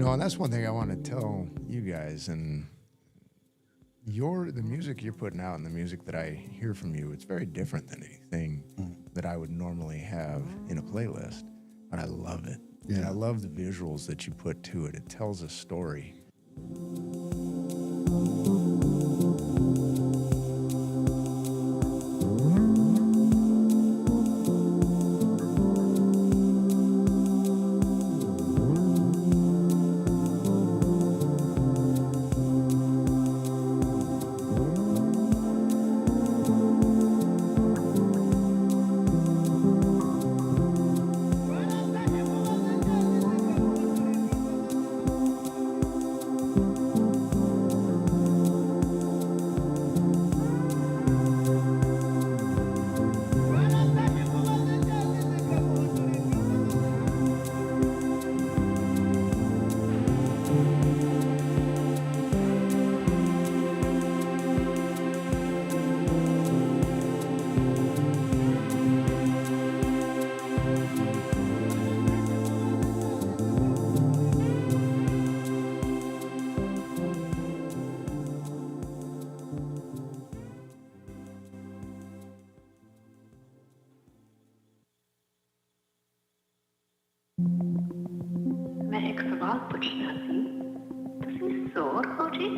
And that's one thing I want to tell you guys. And the music you're putting out and the music that I hear from you, it's very different than anything that I would normally have in a playlist. But I love it. Yeah. And I love the visuals that you put to it. It tells a story. मैं एक सवाल पूछना थी ਤੁਸੀਂ S.O.R ਹੋ ਜੀ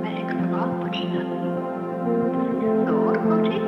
मैं एक सवाल पूछना थी ਤੁਸੀਂ S.O.R ਹੋ ਜੀ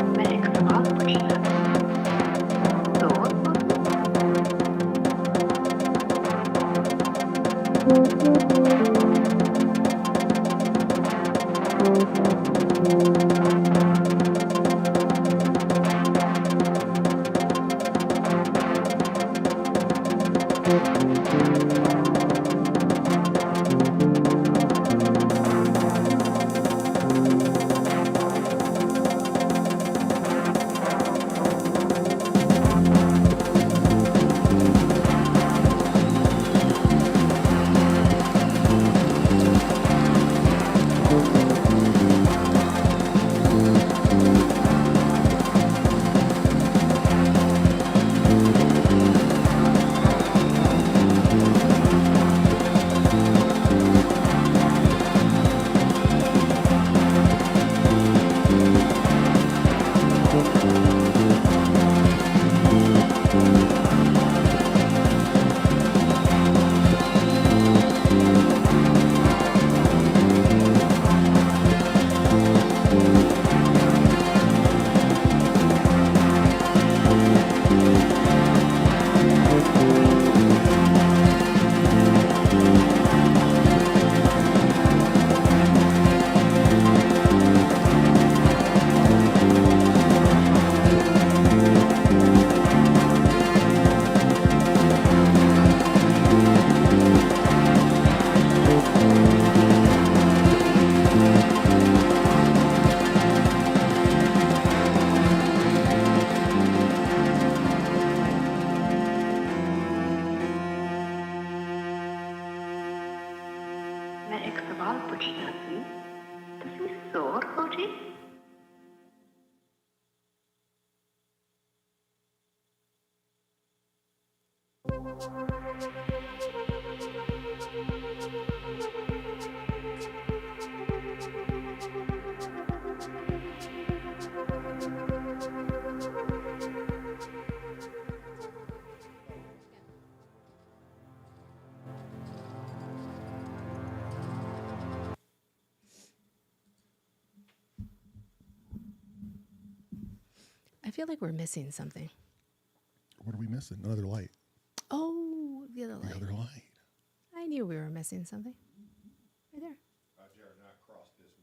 मैं एक सवाल पूछना थी S.O.R हो जी मैं एक सवाल पूछना थी ਤੁਸੀਂ ਸੋਰ ਹੋ ਜੀ I feel like we're missing something. What are we missing? Another light. Oh, the other The light. other light. I knew we were missing something. Right there.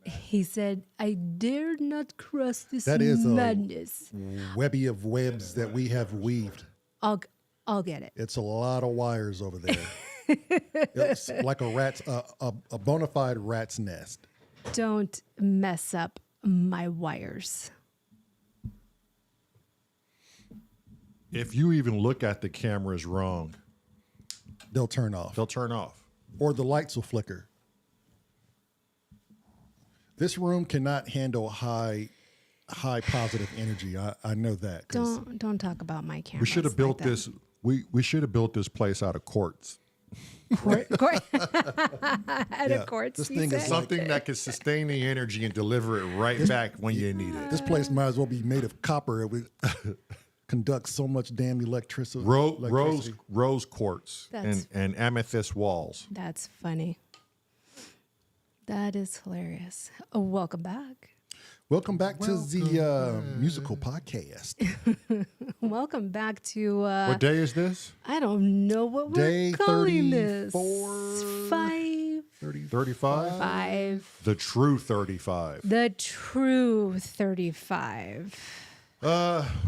He said, I dare not cross this That is madness. Webby of webs that we have weaved. I'll get it. It's a lot of wires over there. It's like a bona fide rat's nest. Don't mess up my wires. If you even look at the cameras wrong, They'll turn off. they'll turn off. Or the lights will flicker. This room cannot handle high positive energy. I know that. Don't talk about my camera. We should have built this. We should have built this place out of quartz. Out Yeah, of courts. this you thing is say? Something that can sustain the energy and deliver it right back when you need it. This place might as well be made of copper. It would conduct so much damn electricity. Rose quartz That's- and amethyst walls. That's funny. That is hilarious. Oh, welcome back. Welcome back to the musical podcast. Welcome back to What day is this? I don't know what we're Day calling this. 34. 35? 5. The true 35. The true 35.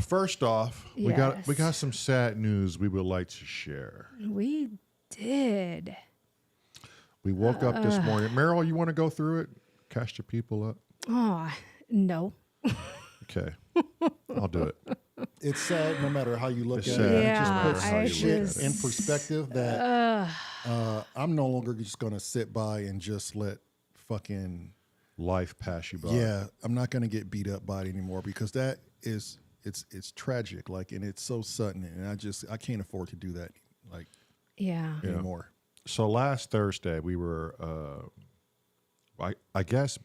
First off, we Yes. got some sad news we would like to share. We did. We woke up this morning. Meryl, you want to go through it? Catch the people up. Oh, no. Okay, I'll do it. It's sad no matter how you look It's at sad. it. Yeah, It just puts I shit just- in perspective that I'm no longer just going to sit by and just let fucking, Life pass you by. yeah, I'm not going to get beat up by it anymore because that is, it's tragic. Like, and it's so sudden and I can't afford to do that like Yeah. anymore. So last Thursday, we were, I guess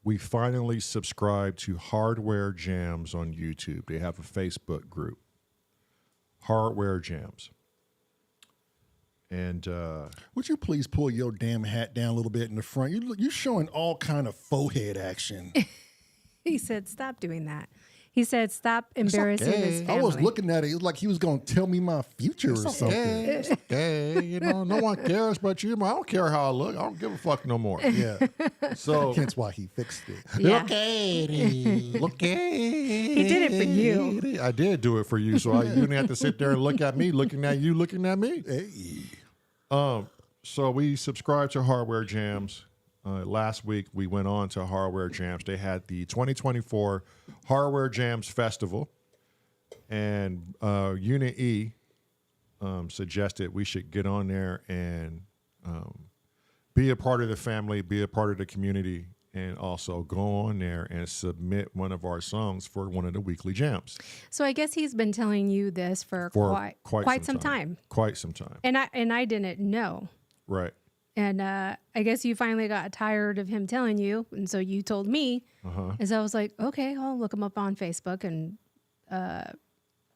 we finally subscribed to Hardware Jams on YouTube. They have a Facebook group, Hardware Jams. And Would you please pull your damn hat down a little bit in the front? You're showing all kind of faux head action. He said, stop doing that. He said, "Stop embarrassing his okay. family." I was looking at it. It was like he was going to tell me my future or something. It's okay. You know, no one cares but you. I don't care how I look. I don't give a fuck no more. Yeah. So Hence why he fixed it. Yeah. look at it. Look at it. He did it for you. I did do it for you. So you didn't have to sit there and look at me, looking at you, looking at me. Hey. So we subscribed to Hardware Jams. Last week, we went on to Hardware Jams. They had the 2024 Hardware Jams Festival. And Unit E suggested we should get on there and be a part of the family, be a part of the community, and also go on there and submit one of our songs for one of the weekly jams. So I guess he's been telling you this for quite some time. Quite some time. And I didn't know. Right. And I guess you finally got tired of him telling you, and so you told me. And so I was like, okay, I'll look him up on Facebook, and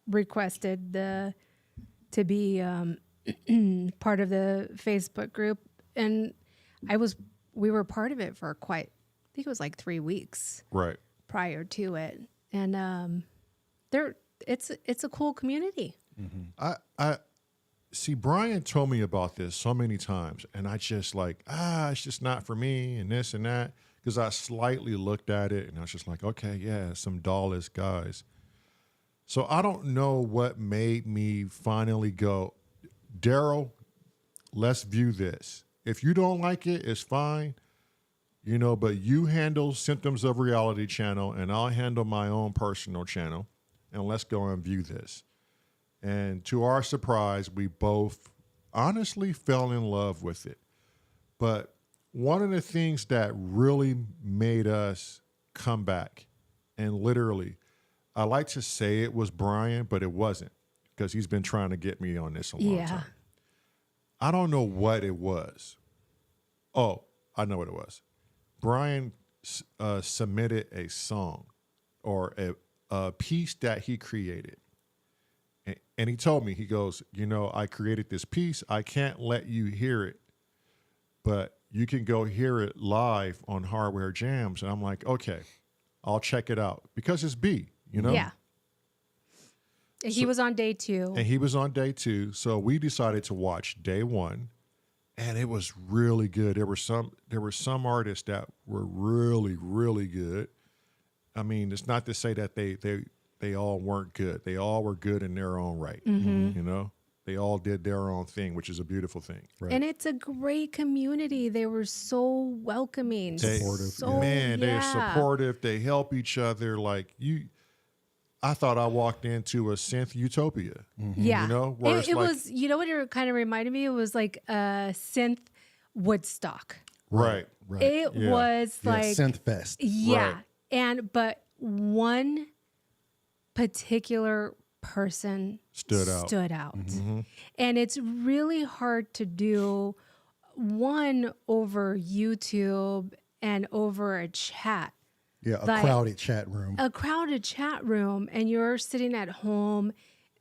requested to be part of the Facebook group. And we were part of it for I think it was like 3 weeks Right. prior to it. And it's a cool community. I see Brian told me about this so many times, and I just like, it's just not for me and this and that. Because I slightly looked at it and I was just like, okay, yeah, some dollars guys. So I don't know what made me finally go, Daryl, let's view this. If you don't like it, it's fine. You know, but you handle Symptoms of Reality channel and I'll handle my own personal channel, and let's go and view this. And to our surprise, we both honestly fell in love with it. But one of the things that really made us come back, and literally, I like to say it was Brian, but it wasn't, because he's been trying to get me on this a long time. I don't know what it was. Oh, I know what it was. Brian submitted a song or a piece that he created. And he told me, he goes, you know, I created this piece. I can't let you hear it, but you can go hear it live on Hardware Jams. And I'm like, okay, I'll check it out, because it's B, you know? Yeah. He was on day 2. And he was on day 2. So we decided to watch day 1. And it was really good. There were some artists that were really, really good. I mean, it's not to say that they all weren't good. They all were good in their own right. You know, they all did their own thing, which is a beautiful thing. Right. And it's a great community. They were so welcoming. Supportive. So, Man, they're yeah. supportive. They help each other. Like I thought I walked into a synth utopia. Yeah. You know, where it's it like, was, you know what it kind of reminded me? It was like a synth Woodstock. right. Right. It Yeah. was Yeah, like, Synth Fest. yeah. Right. But one particular person Stood out. And it's really hard to do one over YouTube and over a chat. Yeah, a Like- crowded chat room. A crowded chat room, and you're sitting at home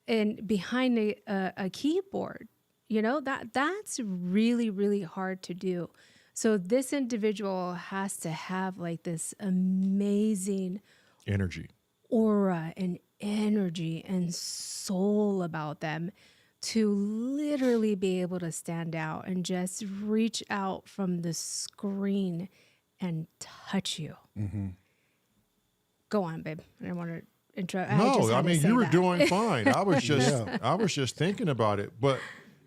and behind a keyboard. You know, that's really, really hard to do. So this individual has to have like this amazing Energy. aura and energy and soul about them to literally be able to stand out and just reach out from the screen and touch you. Go on, babe. I don't want to intro. No, I mean, you were doing fine. I was just, Yeah. I was just thinking about it. But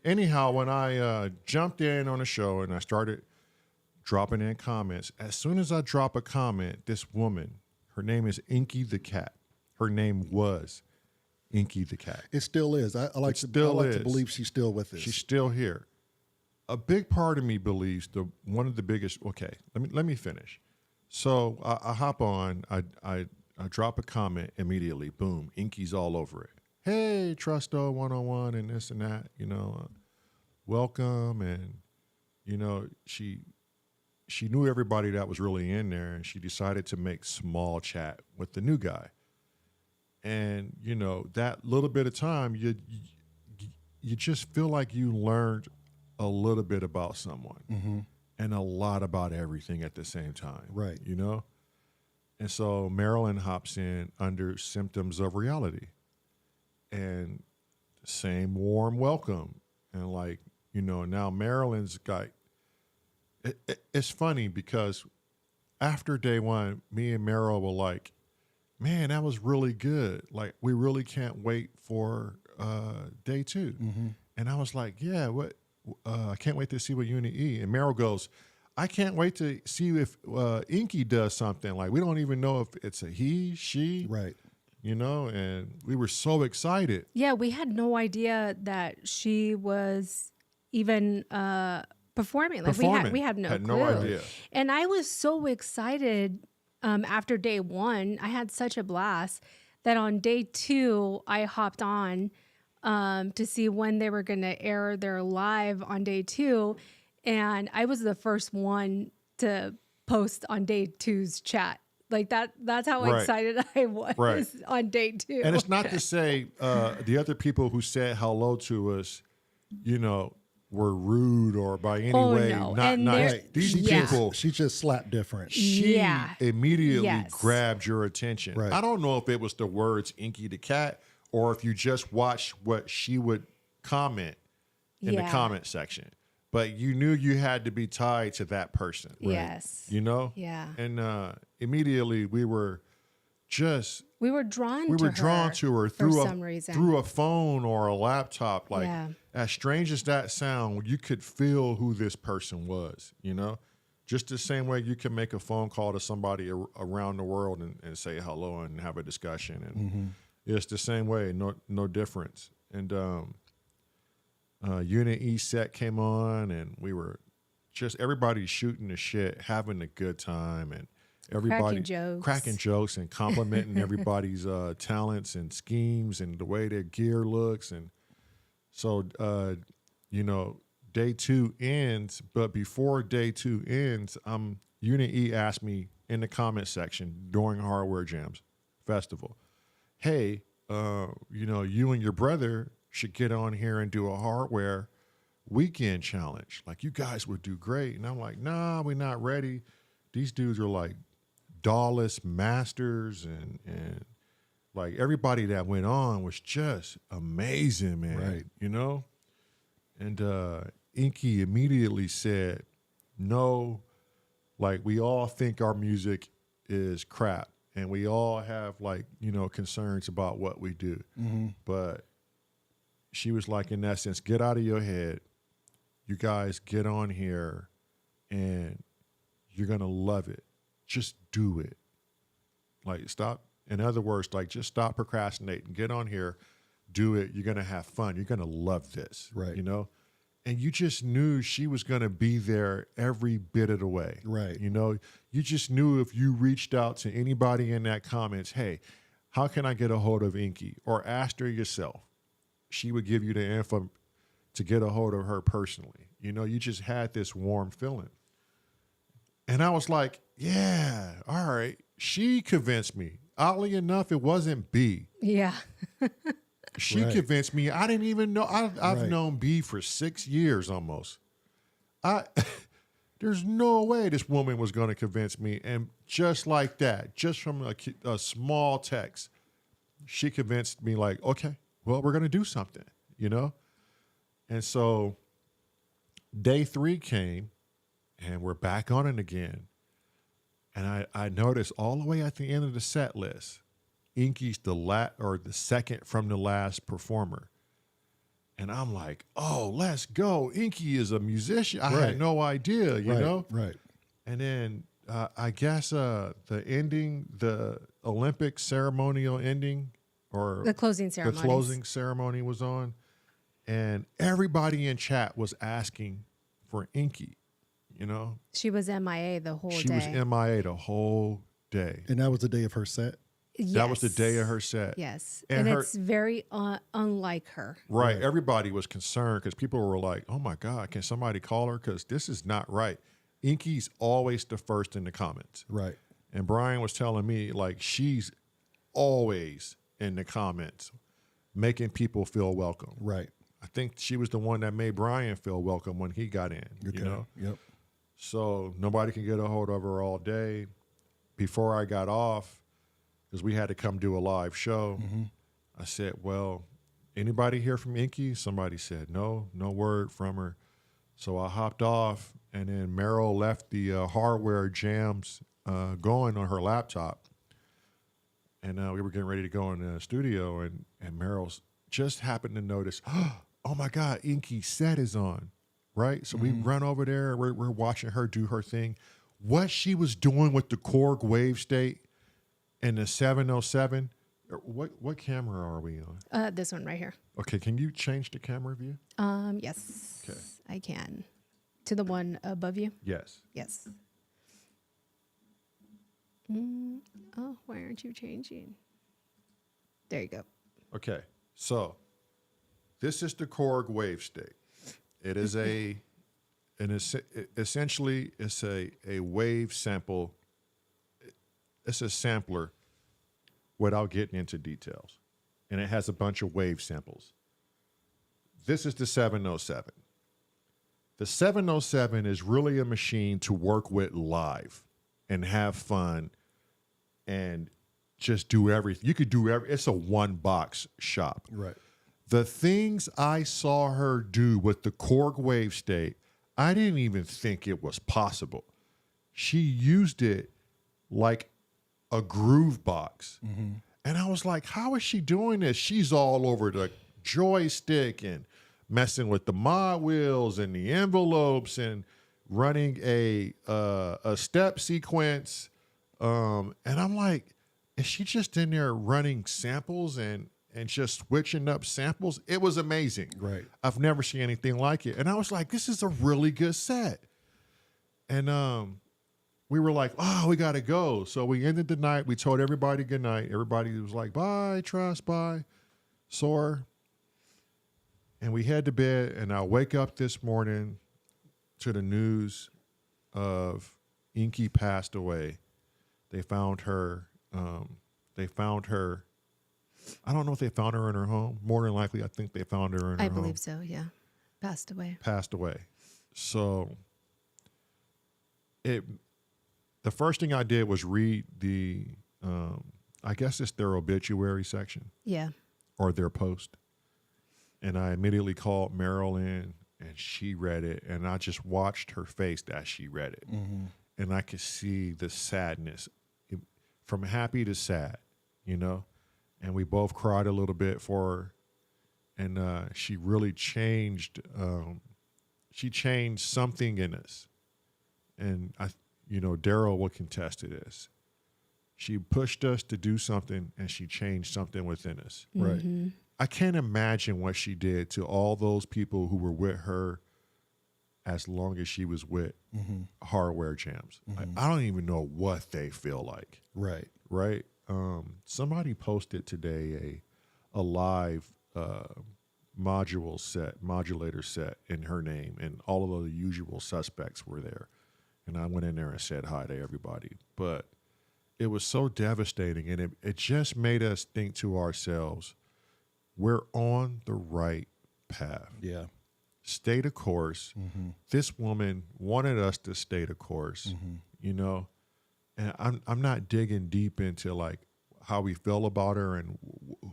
anyhow, when I jumped in on the show and I started dropping in comments, as soon as I drop a comment, this woman, her name is Inky the Cat. Her name was Inky the Cat. It still is. I like to is. believe she's still with us. She's still here. A big part of me believes one of the biggest. Okay, let me finish. So I hop on. I drop a comment immediately. Boom, Inky's all over it. Hey, Trusto 101 and this and that. You know, welcome, and you know she knew everybody that was really in there, and she decided to make small chat with the new guy. And you know, that little bit of time, you just feel like you learned a little bit about someone and a lot about everything at the same time. Right. You know? And so Marilyn hops in under Symptoms of Reality. And same warm welcome. And like, you know, now Marilyn's got, it's funny because after day one, me and Meryl were like, man, that was really good. Like, we really can't wait for day two. And I was like, yeah, I can't wait to see what Unit E. And Meryl goes, I can't wait to see if Inky does something. Like, we don't even know if it's a he, she. Right. You know, and we were so excited. Yeah, we had no idea that she was even performing. Like we had no clue. No idea. And I was so excited after day one. I had such a blast that on day two I hopped on to see when they were going to air their live on day two, and I was the first one to post on day two's chat. Like that's how Right. excited I was Right. on day two. And it's not to say the other people who said hello to us, you know, were rude or by any way no. not And nice. there- These Yeah. people, She just slapped different. she Yeah. immediately Yes. grabbed your attention. Right. I don't know if it was the words Inky the cat or if you just watched what she would comment in the Yeah. comment section. But you knew you had to be tied to that person. Yes. You know? Yeah. And immediately we were just We were drawn we to were her drawn to her for through some reason. through a phone or a laptop. Like, Yeah. as strange as that sound, you could feel who this person was, you know? Just the same way you can make a phone call to somebody around the world and say hello and have a discussion. And it's the same way, no difference. And Unit E set came on, and we were just everybody shooting the shit, having a good time, and everybody cracking jokes and complimenting everybody's talents and schemes and the way their gear looks. And so, you know, day two ends, but before day two ends, Unit E asked me in the comment section during Hardware Jams Festival, hey, you know, you and your brother should get on here and do a hardware weekend challenge. Like, you guys would do great. And I'm like, nah, we're not ready. These dudes are like Dawless masters, and like everybody that went on was just amazing, man. Right. You know? And Inky immediately said, no, like, we all think our music is crap, and we all have, like, you know, concerns about what we do. But she was like, in essence, get out of your head. You guys get on here and you're going to love it. Just do it. Like, stop. In other words, like, just stop procrastinating. Get on here, do it. You're going to have fun. You're going to love this. Right. You know? And you just knew she was going to be there every bit of the way. Right. You know, you just knew if you reached out to anybody in that comments, hey, how can I get a hold of Inky? Or asked her yourself. She would give you the info to get a hold of her personally. You know, you just had this warm feeling. And I was like, yeah, all right. She convinced me. Oddly enough, it wasn't B. Yeah. She Right. convinced me. I didn't even know. I've Right. known B for 6 years almost. There's no way this woman was going to convince me. And just like that, just from a small text, she convinced me, like, okay, well, we're going to do something, you know? And so day 3 came, and we're back on it again. And I noticed all the way at the end of the set list, Inky's the second from the last performer. And I'm like, oh, let's go. Inky is a musician. I Right. had no idea, you Right. know? Right. And then I guess the ending, the Olympic ceremonial ending, or The closing ceremony. the closing ceremony was on, and everybody in chat was asking for Inky, you know? She was MIA the whole She day. was MIA the whole day. And that was the day of her set. That was the Yes. day of her set. Yes. And And her- it's very unlike her. Right. Everybody was concerned because people were like, oh my God, can somebody call her? Because this is not right. Inky's always the first in the comments. Right. And Brian was telling me, like, she's always in the comments making people feel welcome. Right. I think she was the one that made Brian feel welcome when he got in, Okay. you know? Yep. So nobody can get a hold of her all day. before I got off, because we had to come do a live show, I said, well, anybody hear from Inky? Somebody said, no word from her. So I hopped off, and then Meryl left the hardware jams going on her laptop. And we were getting ready to go in the studio, and Meryl's just happened to notice, oh my God, Inky's set is on, right? So we run over there, we're watching her do her thing. What she was doing with the Korg wave state and the 707, what camera are we on? This one right here. Okay, can you change the camera view? Yes. Okay. I can. To the one above you? Yes. Yes. Oh, why aren't you changing? There you go. Okay, so this is the Korg wave state. It is essentially it's a wave sample. It's a sampler without getting into details. And it has a bunch of wave samples. This is the 707. The 707 is really a machine to work with live and have fun and just do everything. You could do it's a one box shop. Right. The things I saw her do with the Korg wave state, I didn't even think it was possible. She used it like a groove box. And I was like, how is she doing this? She's all over the joystick and messing with the mod wheels and the envelopes and running a step sequence. And I'm like, is she just in there running samples and just switching up samples? It was amazing. Right. I've never seen anything like it. And I was like, this is a really good set. And we were like, oh, we got to go. So we ended the night. We told everybody good night. Everybody was like, bye, Trust, bye, S.O.R. And we head to bed, and I wake up this morning to the news of Inky passed away. They found her. I don't know if they found her in her home. More than likely, I think they found her in her home. I believe so, yeah. Passed away. Passed away. So the first thing I did was read the, I guess it's their obituary section. Yeah. Or their post. And I immediately called Meryl in, and she read it, and I just watched her face as she read it. And I could see the sadness, from happy to sad, you know? And we both cried a little bit for her. And she really changed, she changed something in us. And Daryl will contest to this. She pushed us to do something, and she changed something within us. Right. I can't imagine what she did to all those people who were with her as long as she was with hardware jams. I don't even know what they feel like. Right. Right. Somebody posted today a live modulator set in her name, and all of the usual suspects were there. And I went in there and said hi to everybody. But it was so devastating, and it just made us think to ourselves, we're on the right path. Yeah. Stay the course. This woman wanted us to stay the course, and I'm not digging deep into like how we feel about her and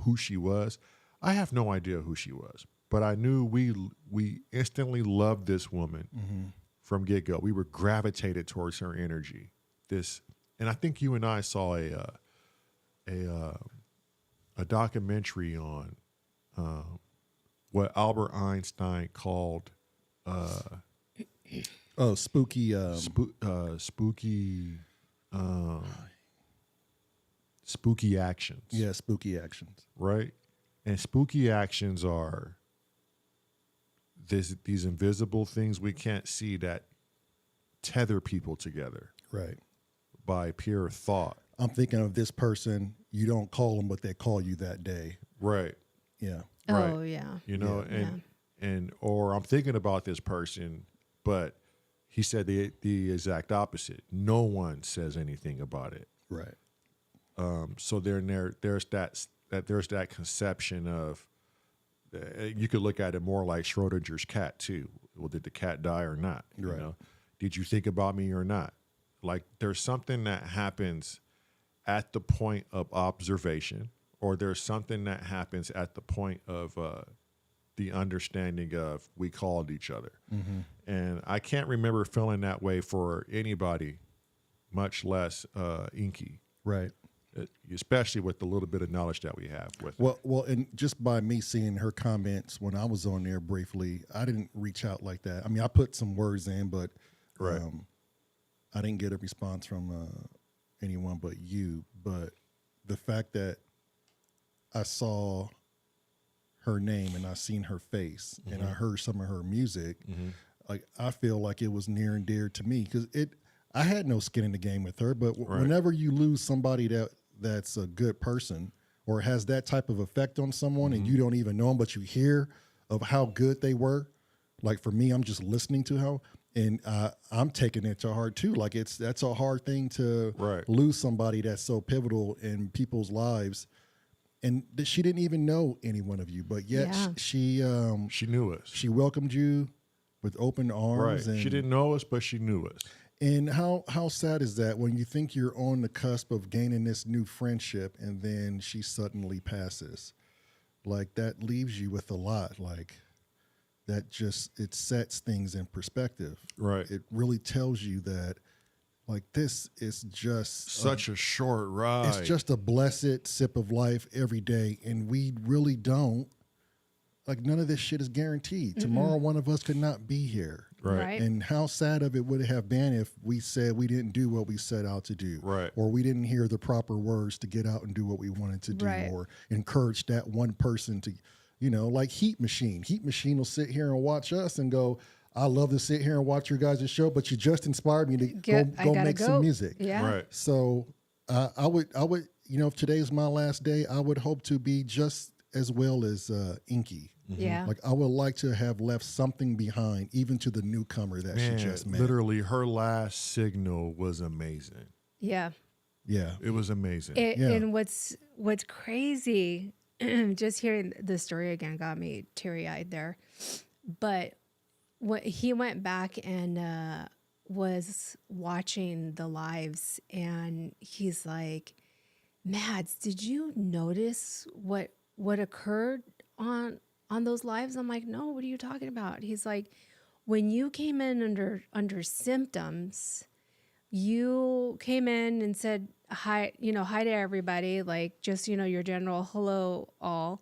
who she was. I have no idea who she was, but I knew we instantly loved this woman from get-go. We were gravitated towards her energy. And I think you and I saw a documentary on what Albert Einstein called spooky spooky actions. Yeah, spooky actions. Right? And spooky actions are these invisible things we can't see that tether people together. Right. By pure thought. I'm thinking of this person. You don't call them, but they call you that day. Right. Yeah. Oh, Right. yeah. Or I'm thinking about this person, but he said the exact opposite. No one says anything about it. Right. So there's that conception of, you could look at it more like Schrodinger's cat too. Well, did the cat die or not? Right. Did you think about me or not? Like there's something that happens at the point of observation, or there's something that happens at the point of the understanding of we called each other. And I can't remember feeling that way for anybody, much less Inky, Right. especially with the little bit of knowledge that we have with her. Well, and just by me seeing her comments when I was on there briefly, I didn't reach out like that. I mean, I put some words in, but Right. I didn't get a response from anyone but you. But the fact that I saw her name and I seen her face and I heard some of her music, like I feel like it was near and dear to me because I had no skin in the game with her. But whenever you lose somebody that's a good person or has that type of effect on someone and you don't even know them, but you hear of how good they were. Like for me, I'm just listening to her and I'm taking it to heart too. Like that's a hard thing to lose somebody that's so pivotal in people's lives. And she didn't even know any one of you, but yet she knew us. She welcomed you with open arms. Right. And She didn't know us, but she knew us. And how sad is that when you think you're on the cusp of gaining this new friendship and then she suddenly passes? Like that leaves you with a lot. Like that it sets things in perspective. Right. It really tells you that like this is just such a short ride. It's just a blessed sip of life every day. And we really don't, like none of this shit is guaranteed. Tomorrow one of us could not be here. Right. And how sad of it would it have been if we said we didn't do what we set out to do. Right. Or we didn't hear the proper words to get out and do what we wanted to do. Right. Or encourage that one person to, like Heat Machine. Heat Machine will sit here and watch us and go, I love to sit here and watch your guys' show, but you just inspired me to go make some music. Yeah. Right. So I would, if today's my last day, I would hope to be just as well as Inky. Yeah. Like I would like to have left something behind, even to the newcomer that she just met. Literally, her last signal was amazing. Yeah. Yeah. It was amazing. And what's crazy, just hearing the story again got me teary-eyed there. But he went back and was watching the lives, and he's like, Mads, did you notice what occurred on those lives? I'm like, no, what are you talking about? He's like, when you came in under symptoms, you came in and said hi, hi to everybody, like just, your general hello all.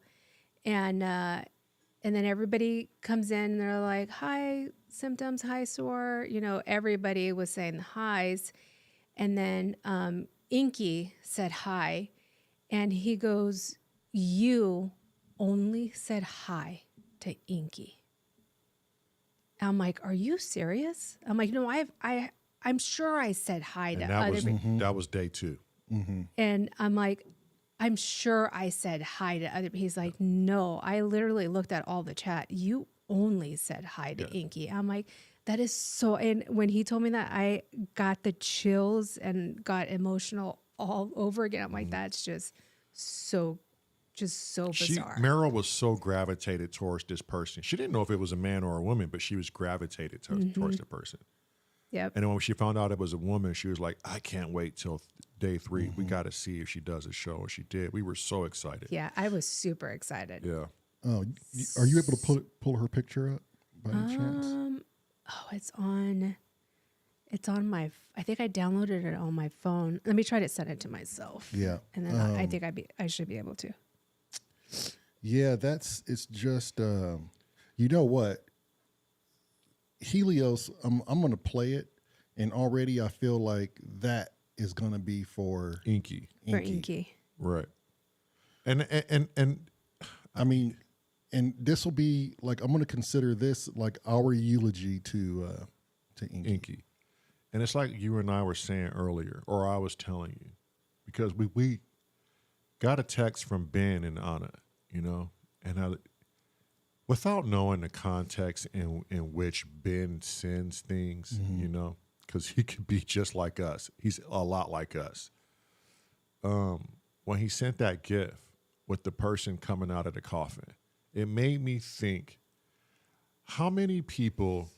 And then everybody comes in and they're like, hi, symptoms, hi, S.O.R. Everybody was saying the highs. And then Inky said hi. And he goes, you only said hi to Inky. I'm like, are you serious? I'm like, no, I'm sure I said hi to other people. That was day 2. And I'm like, I'm sure I said hi to other people. He's like, no, I literally looked at all the chat. You only said hi to Inky. I'm like, that is so, and when he told me that, I got the chills and got emotional all over again. I'm like, that's just so bizarre. Meryl was so gravitated towards this person. She didn't know if it was a man or a woman, but she was gravitated towards the person. Yep. And then when she found out it was a woman, she was like, I can't wait till day 3. We got to see if she does a show. And she did. We were so excited. Yeah, I was super excited. Yeah. Oh, are you able to pull her picture up by any chance? Oh, it's on my, I think I downloaded it on my phone. Let me try to send it to myself. Yeah. And then I think I should be able to. Yeah, it's just, you know what? Helios, I'm going to play it. And already I feel like that is going to be for Inky. For Inky. Right. And I mean, and this will be like, I'm going to consider this like our eulogy to Inky. And it's like you and I were saying earlier, or I was telling you, because we got a text from Ben and Anna, and without knowing the context in which Ben sends things, because he could be just like us. He's a lot like us. When he sent that gift with the person coming out of the coffin, it made me think how many people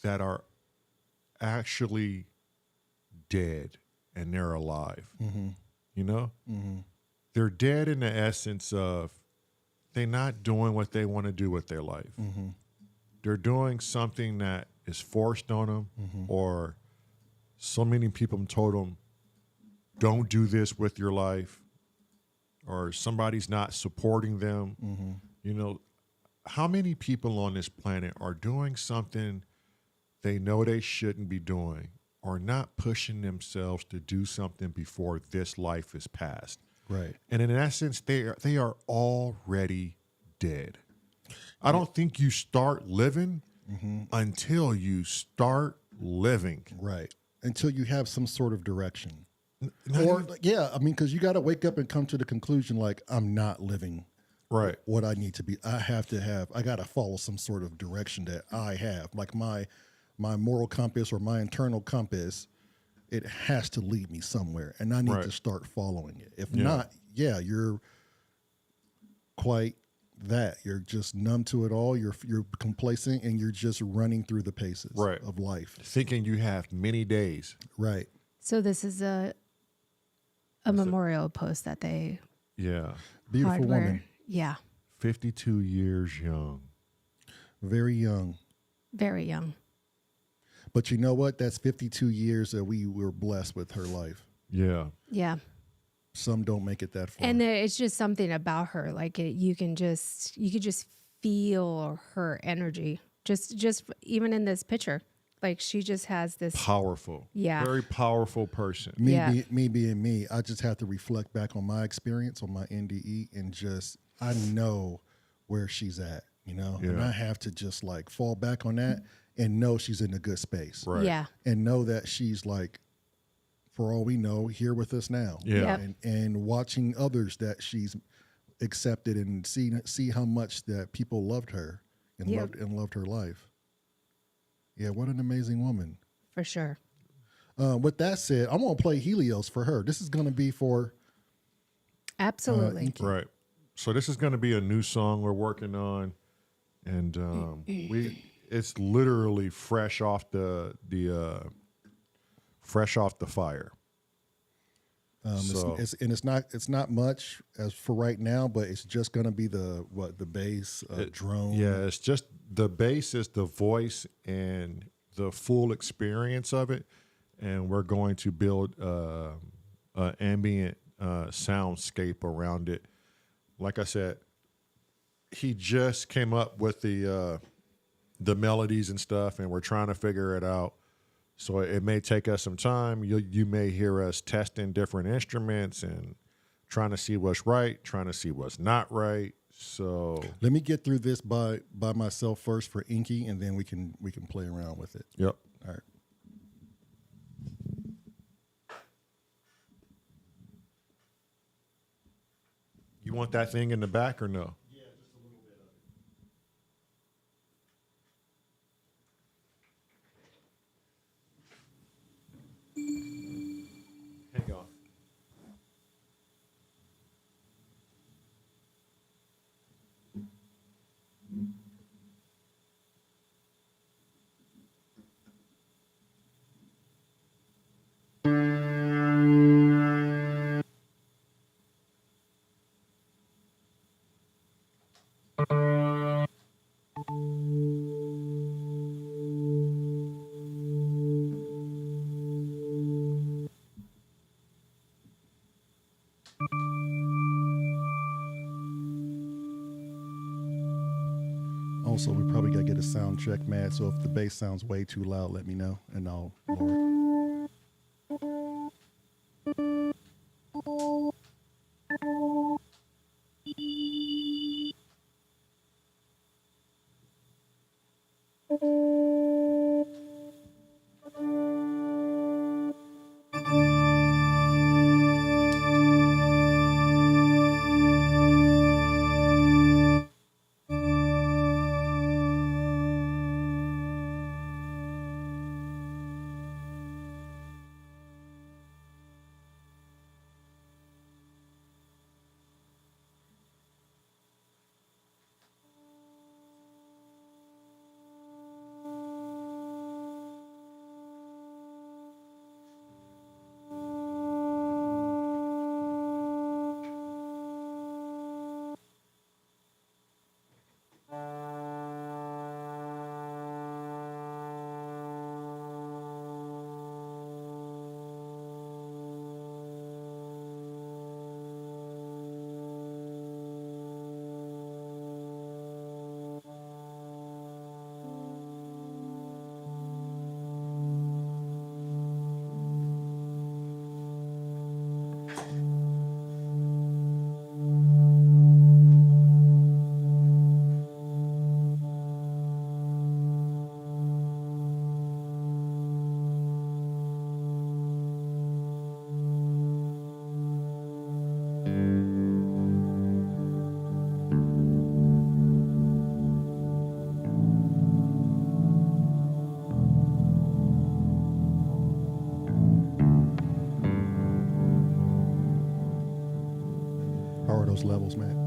that are actually dead and they're alive. You know? They're dead in the essence of they're not doing what they want to do with their life. They're doing something that is forced on them, or so many people told them, don't do this with your life, or somebody's not supporting them. You know, how many people on this planet are doing something they know they shouldn't be doing, or not pushing themselves to do something before this life is passed? Right. And in essence, they are already dead. I don't think you start living until you start living. Right. Until you have some sort of direction. Not Or, even- yeah, I mean, because you got to wake up and come to the conclusion, like, I'm not living Right. what I need to be. I got to follow some sort of direction that I have. Like my moral compass or my internal compass, it has to lead me somewhere. And I need Right. to start following it. If Yeah. not, yeah, you're quite that. You're just numb to it all. You're complacent and you're just running through the paces Right. of life. Thinking you have many days. Right. So this is a memorial post that they Yeah. Beautiful hardware. woman. Yeah, 52 years young. Very young. very young. But you know what? That's 52 years that we were blessed with her life. Yeah. Yeah. Some don't make it that far. And it's just something about her. Like you could just feel her energy. Just even in this picture, like she just has this. Powerful. Yeah. Very powerful person. me being me, I just have to reflect back on my experience on my NDE and just, I know where she's at, you know? And Yeah. I have to just like fall back on that and know she's in a good space. Right. Yeah. And know that she's like, for all we know, here with us now. Yeah. Yep. And watching others that she's accepted and see how much that people loved her and Yep. loved her life. Yeah, what an amazing woman. For sure. With that said, I'm gonna play Helios for her. This is gonna be for Absolutely. Inky. Right. So this is going to be a new song we're working on, and it's literally fresh off the fire. So- It's not much as for right now, but it's just gonna be the bass, drone. Yeah, it's just the bass is the voice and the full experience of it, and we're going to build an ambient soundscape around it. Like I said, he just came up with the melodies and stuff, and we're trying to figure it out. So it may take us some time. You may hear us testing different instruments and trying to see what's right, trying to see what's not right. So Let me get through this by myself first for Inky, and then we can play around with it. yep. All right. You want that thing in the back or no? Hang on. Also, we probably gotta get a sound check, Matt. So if the bass sounds way too loud, let me know, and I'll lower it. those levels, Matt?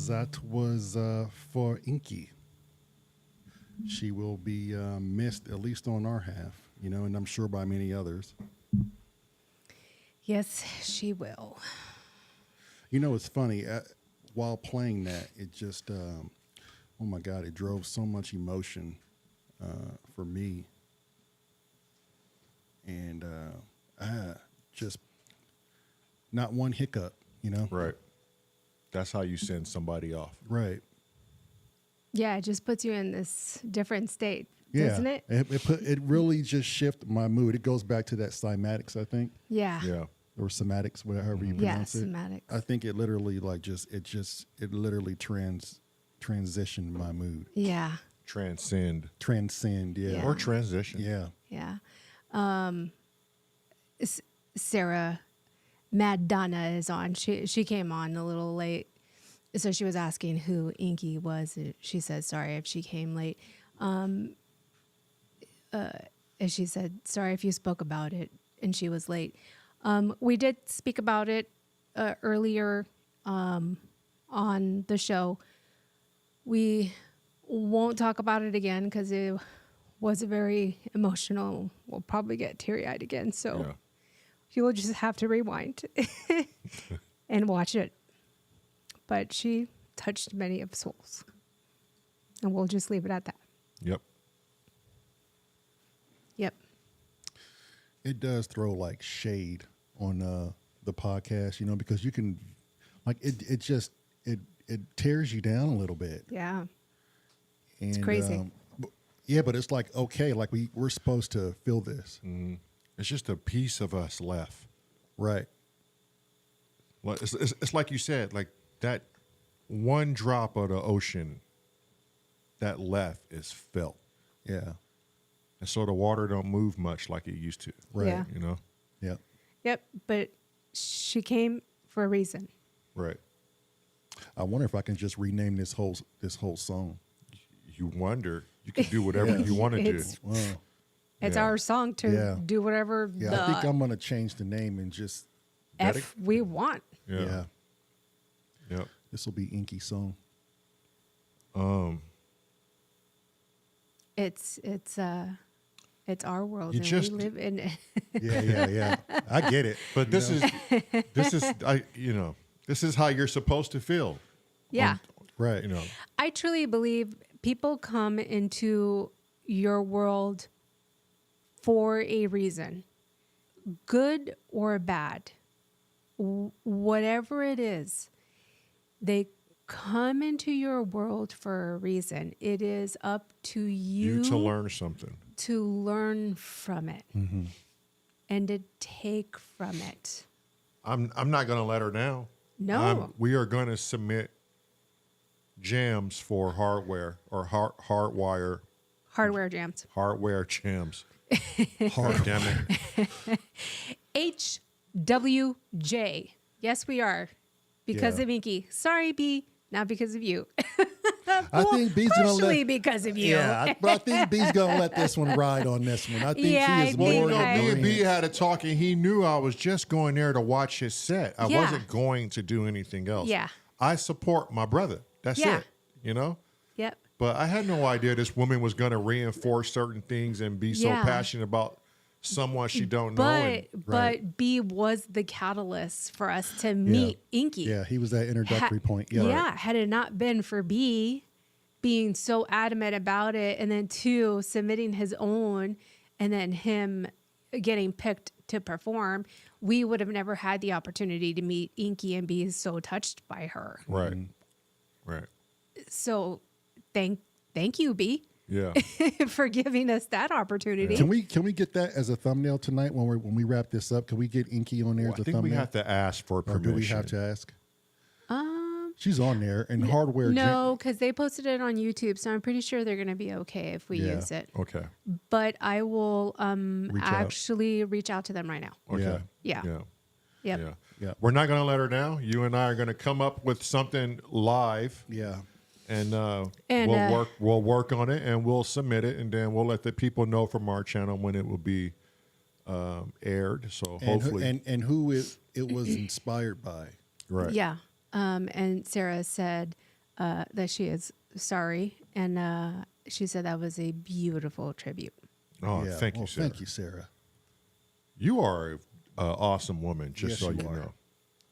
That was for Inky. She will be missed, at least on our half, and I'm sure by many others. Yes, she will. It's funny. While playing that, it just, oh my God, it drove so much emotion for me. And just not one hiccup, Right. That's how you send somebody off. Right. Yeah, it just puts you in this different state, Yeah. doesn't it? It really just shifted my mood. It goes back to that cymatics, I think, Yeah. Yeah. or somatics, however you Yeah, pronounce it. somatics. I think it literally literally transitioned my mood. Yeah. Transcend. Transcend, yeah. Yeah. Or transition. Yeah. Yeah. Sarah Mad Donna is on. She came on a little late. So she was asking who Inky was. She said, sorry if she came late. And she said, sorry if you spoke about it and she was late. We did speak about it earlier on the show. We won't talk about it again because it was very emotional. We'll probably get teary-eyed again. So Yeah. you'll just have to rewind and watch it. But she touched many of souls. And we'll just leave it at that. Yep. Yep. It does throw like shade on the podcast, because you can, like, it tears you down a little bit. Yeah. And, crazy. But it's like, okay, like we're supposed to feel this. Mm-hmm. It's just a piece of us left. Right. Well, it's like you said, like that one drop of the ocean that left is felt. Yeah. And so the water don't move much like it used to. Right. Yeah. You know? Yep. Yep. But she came for a reason. Right. I wonder if I can just rename this whole song. You wonder. You can do whatever you want to do. It's- Wow. It's Yeah. our song to Yeah. do whatever Yeah, I think I'm gonna change the name and just F we want. Yeah. Yep. This will be Inky song. It's our world You and just- we live in it. Yeah. I get it. But this is this is how you're supposed to feel. Yeah. Right. I truly believe people come into your world for a reason, good or bad, whatever it is. They come into your world for a reason. It is up to you To learn something. to learn from it and to take from it. I'm not going to let her down. No. We are going to submit jams for hardware or hardwire Hardware jams. hardware jams. Damn it. HWJ. Yes, we are. Because Yeah. of Inky. Sorry, B. Not because of you. I think B's gonna Partially let. because of you. But I think B's gonna let this one ride on this one. I think Yeah, he is I more think than I- Me and B brilliant. had a talk, and he knew I was just going there to watch his set. I Yeah. wasn't going to do anything else. Yeah. I support my brother. That's Yeah. it. You know? Yep. But I had no idea this woman was going to reinforce certain things and be so Yeah. passionate about someone she don't know. And, But B was the catalyst for us to meet Inky. Yeah, he was that introductory point. Yeah. Had it not been for B being so adamant about it, and then 2, submitting his own, and then him getting picked to perform, we would have never had the opportunity to meet Inky and be so touched by her. right. Right. So thank you, B, Yeah. for giving us that opportunity. Can we get that as a thumbnail tonight when we wrap this up? Can we get Inky on there Well, as I a think thumbnail? we have to ask for Or permission. do we have to ask? She's on there and hardware. No, because they posted it on YouTube, so I'm pretty sure they're going to be okay if we Yeah. use it. Okay. But I will out. actually reach out to them right now. Okay. Yeah. Yeah. Yep. Yeah. Yeah. We're not going to let her down. You and I are going to come up with something live, Yeah. and And, we'll work on it, and we'll submit it, and then we'll let the people know from our channel when it will be aired. So hopefully, And who it was inspired by. right. Yeah. And Sarah said that she is sorry, and she said that was a beautiful tribute. Oh, Yeah. thank you, Well, Sarah. Thank you, Sarah. You are an awesome woman, just Yes, so you you are. know.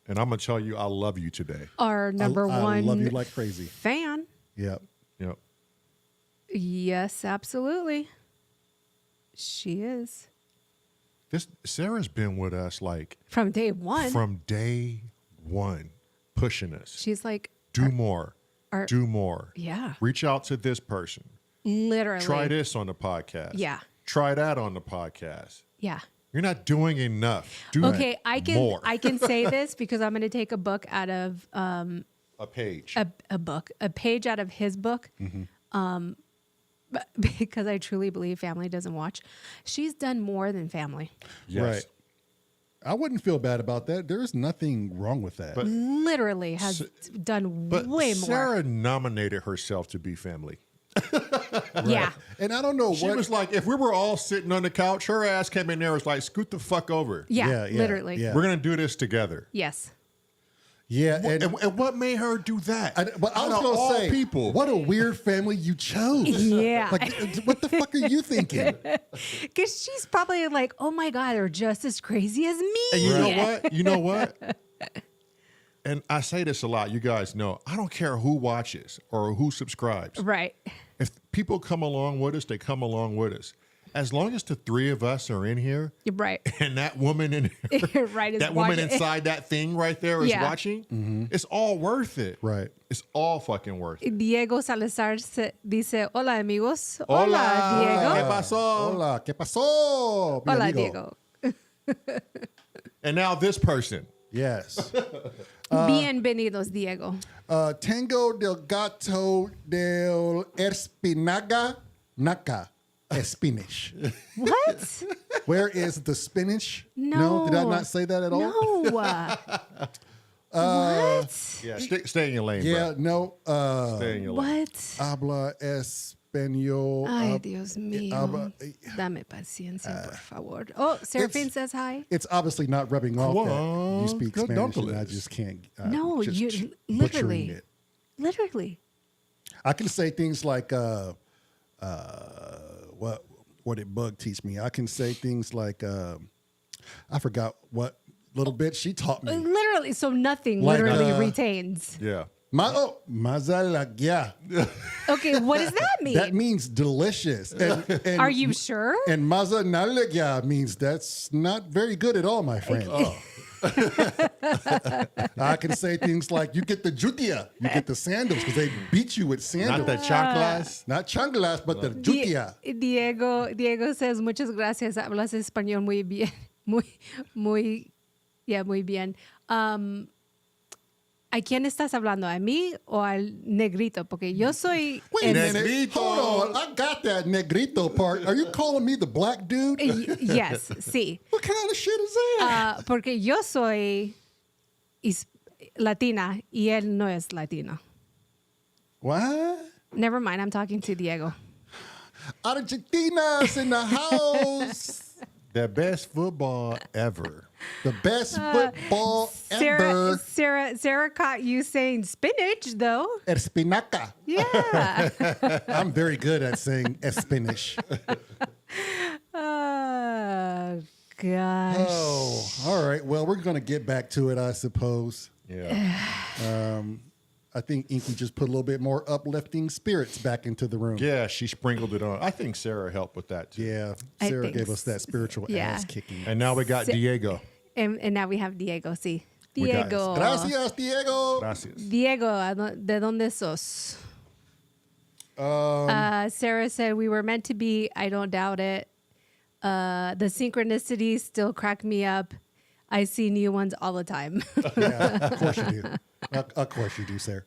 And I'm gonna tell you, I love you today. Our number I one love you like crazy. fan. Yep. Yep. Yes, absolutely. She is. This Sarah's been with us like From day one. from day one, pushing us. She's like, Do more. our- Do more. yeah, Reach out to this person. literally. Try this on the podcast. Yeah. Try that on the podcast. Yeah. You're not doing enough. Do Okay, I more. can say this because I'm going to take a book out of a page. a page out of his book. Mm-hmm. But because I truly believe family doesn't watch. She's done more than family. Yes. Right. I wouldn't feel bad about that. There's nothing wrong with that. But- Literally has done But way Sarah more. nominated herself to be family. Yeah. and I don't know She what was like, if we were all sitting on the couch, her ass came in there and was like, scoot the fuck over. Yeah. Literally. yeah. We're going to do this together. Yes. Yeah, And what made her do that? but I was Out of going all to say, people. what a weird family you chose. Yeah. Like, what the fuck are you thinking? Because she's probably like, oh my God, they're just as crazy as me. And you know what? You know what? And I say this a lot. You guys know. I don't care who watches or who subscribes. Right. If people come along with us, they come along with us. As long as the 3 of us are in here, Right. and that woman in here, Right. Is that woman watching- inside that thing right there is Yeah. watching, it's all worth it. Right. It's all fucking worth it. Diego Salazar dice, hola amigos. Hola. Hola, ¿Qué Diego. pasó? Hola, ¿qué pasó? mi Hola, amigo? Diego. And now this person. Yes. Bienvenidos, Diego. Tango del Gato del Espinaga Naca. Spinach. What? Where is the spinach? No. Did I not say that at all? No. What? Yeah, stay in your lane, Yeah, bro. no. Stay in your lane. What? Habla español. Ay, Dios mío. habla- Dame paciencia, por favor. Oh, Seraphine it's- says hi. It's obviously not rubbing off that you speak Good Spanish, and I donkeles. just can't. No, just you butchering literally. it. Literally. I can say things like, what did Bug teach me? I can say things like, I forgot what little bit she taught me. Literally. So nothing Like, literally retains. Yeah. Mazalagya. Okay, what does that mean? That means delicious. And Are you sure? And mazanalagya means that's not very good at all, my friend. I can say things like, you get the jutia, you get the sandals, because they beat you with sandals. Not the chanclas. Not chanclas, but the jutia. Diego says, muchas gracias. Hablas español muy bien. Muy bien. ¿A quién estás hablando? ¿A mí o al negrito? Porque yo soy... Wait a minute. Negrito. Hold on. I got that negrito part. Are you calling me the black dude? Yes, sí. What kind of shit is that? Porque yo soy latina y él no es latino. What? Never mind, I'm talking to Diego. Argentina's in the house. The best football ever. The best football ever. Sarah caught you saying spinach, though. Espinaca. Yeah. I'm very good at saying espinach. Oh, gosh. Oh, all right. Well, we're going to get back to it, I suppose. Yeah. I think Inky just put a little bit more uplifting spirits back into the room. Yeah, she sprinkled it on. I think Sarah helped with that too. Yeah, I Sarah think gave us that spiritual yeah. ass kicking. And now we got Diego. And now we have Diego, sí. We got- Diego. Gracias, Diego. Gracias. Diego, ¿de dónde sos? Sarah said we were meant to be. I don't doubt it. The synchronicities still crack me up. I see new ones all the time. Yeah, of course you do. Of course you do, Sarah.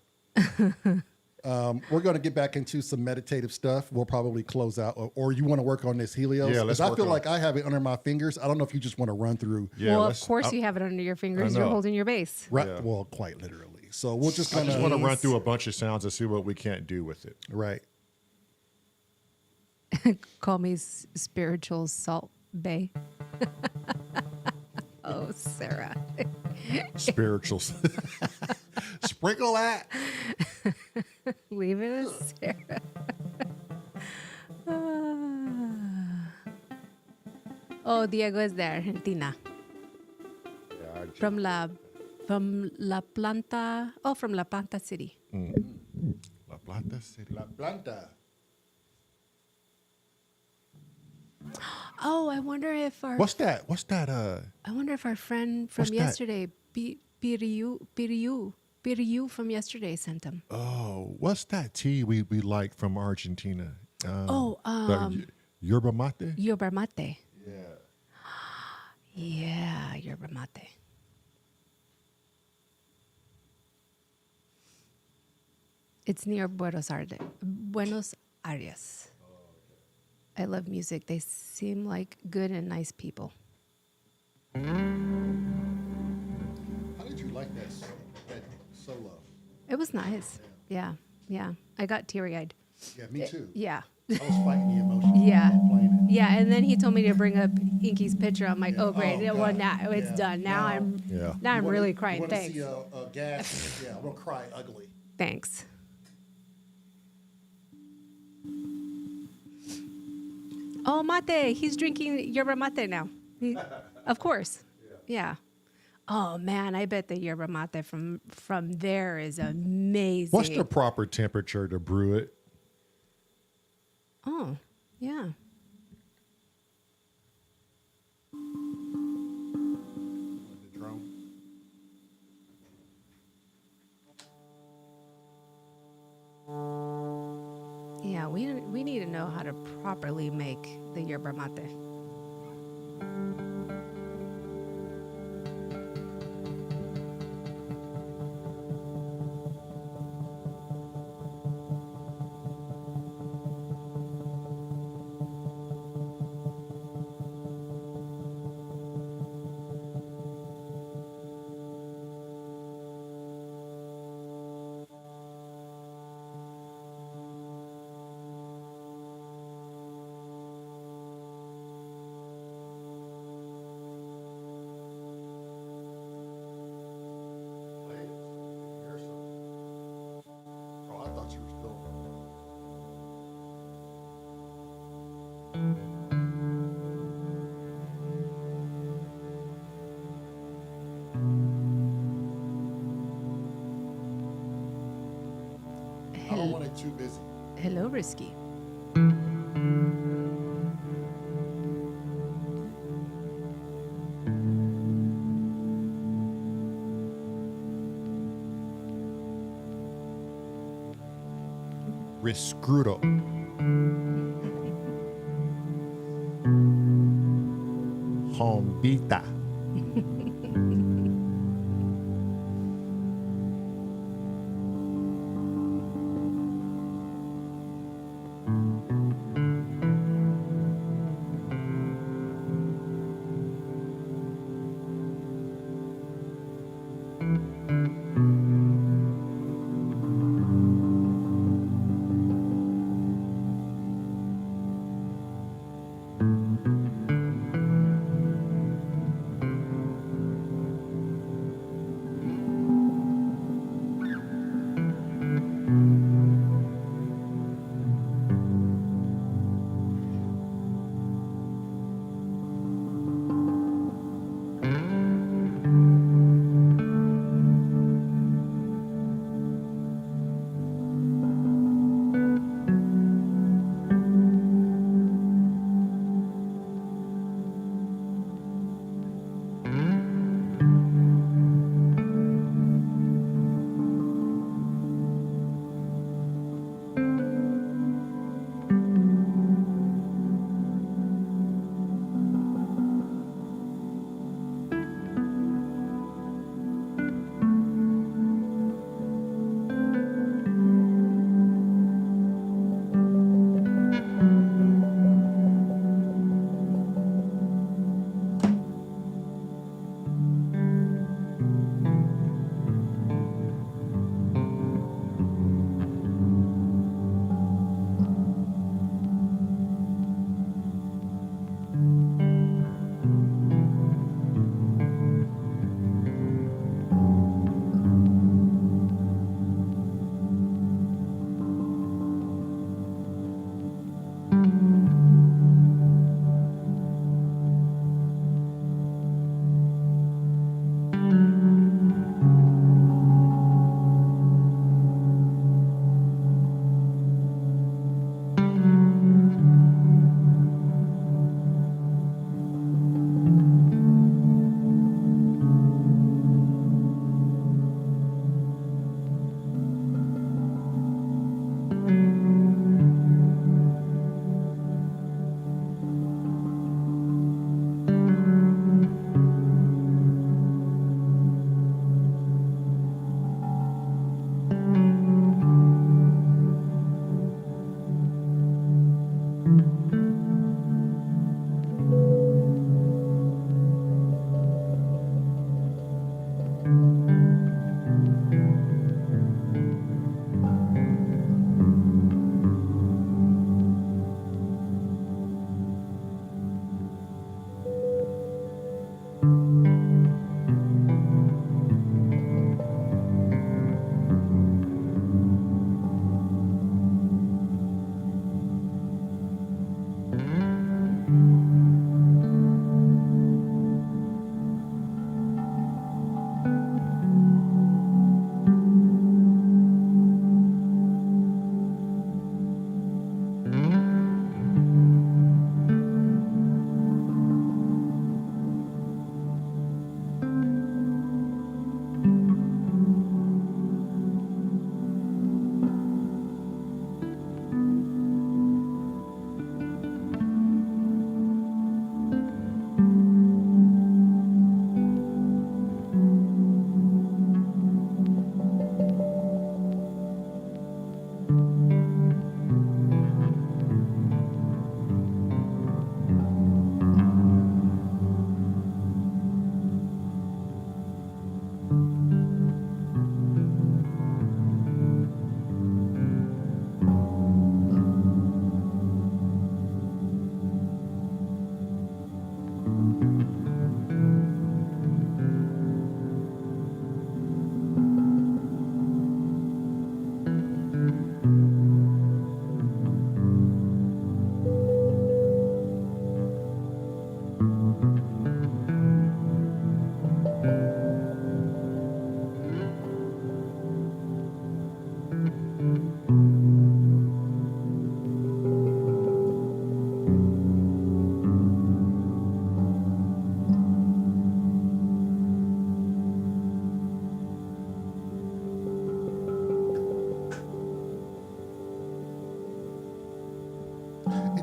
We're going to get back into some meditative stuff. We'll probably close out. Or you want to work on this Helios? Yeah, let's 'Cause I work feel on like I have it under my fingers. I don't know if you just want to run through. Yeah, well, of let's- course you have it under your fingers. I You're know. holding your bass. Right, Yeah. well, quite literally. So we'll just I kind just want of to run through a bunch of sounds and see what we can't do with it. right. Call me spiritual salt bay. Oh, Sarah. Spirituals. Sprinkle that. Leave it as Sarah. Oh, Diego is there, Argentina. Yeah, From La Planta. Oh, from La Planta City. La Plata City. La planta. Oh, I wonder if our What's that? I wonder if our friend from What's that? yesterday, Piriu from yesterday sent him. Oh, what's that tea we like from Argentina? Yerba mate? Yerba mate. Yeah. Yeah, yerba mate. It's near Buenos Aires. Buenos Aires. I love music. They seem like good and nice people. How did you like that solo? It was nice. Yeah, yeah. I got teary-eyed. Yeah, me too. Yeah. I was fighting the emotions. Yeah. while playing it. Yeah, and then he told me to bring up Inky's picture. I'm like, oh great, Oh, well God. now it's Yeah. done. Now I'm Yeah. now I'm You wanna- really you crying. wanna Thanks. See a gas? Yeah, we'll cry ugly. Thanks. Oh, mate. He's drinking yerba mate now. Of course. Yeah. Oh man, I bet the yerba mate from there is amazing. What's the proper temperature to brew it? Oh, yeah. The drone. Yeah, we need to know how to properly make the yerba mate. Oh, I thought you were still. I don't want it too busy. Hello, Risky. Riscrudo. Hombita.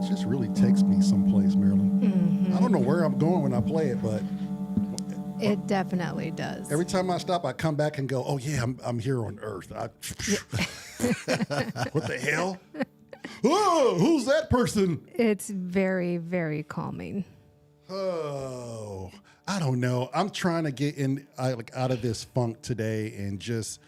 it just really takes me someplace, Marilyn. I don't know where I'm going when I play it, but It definitely does. every time I stop, I come back and go, "Oh yeah, I'm here on Earth." What the hell? Oh, who's that person? It's very, very calming. Oh, I don't know. I'm trying to get out of this funk today and just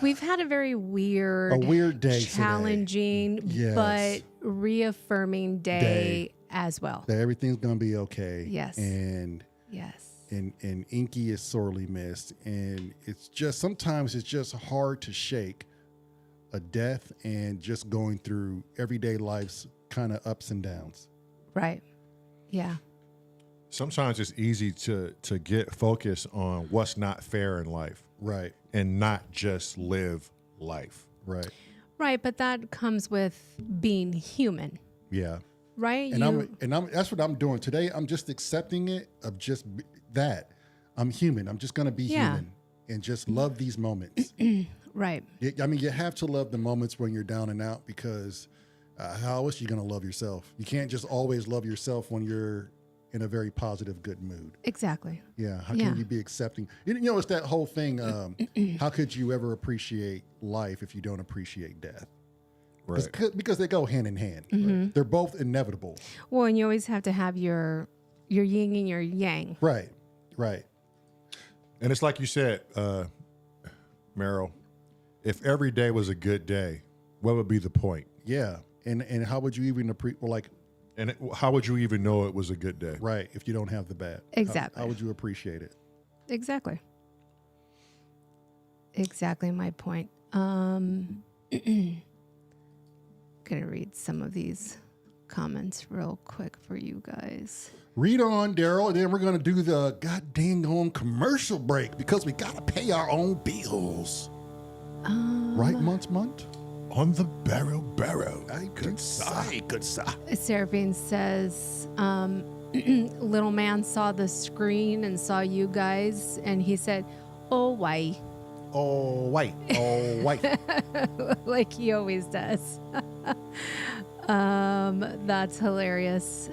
We've had a very weird day today. challenging, Yes. but reaffirming day as well. that everything's gonna be okay. Yes. And Yes. Inky is sorely missed, and it's just sometimes it's just hard to shake a death and just going through everyday life's kind of ups and downs. Right. Yeah. Sometimes it's easy to get focused on what's not fair in life Right. and not just live life. Right. Right. But that comes with being human, Yeah. right? And I'm that's what I'm doing today. I'm just accepting it of just that I'm human. I'm just gonna be Yeah. human and just love these moments. right. I mean, you have to love the moments when you're down and out because how else are you gonna love yourself? You can't just always love yourself when you're in a very positive, good mood. Exactly. Yeah. How Yeah. can you be accepting? You know, it's that whole thing. How could you ever appreciate life if you don't appreciate death? Right. Because they go hand in hand. Mm-hmm. Right? They're both inevitable. Well, and you always have to have your yin and your yang. Right. Right. And it's like you said, Meryl, if every day was a good day, what would be the point? Yeah. And how would you even And how would you even know it was a good day? right, if you don't have the bad? Exactly. How would you appreciate it? Exactly. Exactly my point. Gonna read some of these comments real quick for you guys. Read on, Daryl, and then we're going to do the god dang on commercial break because we got to pay our own bills. Right, Month? On the barrow. Good sir. Seraphine says, little man saw the screen and saw you guys, and he said, "Oh, why?" Oh, white. like he always does. That's hilarious.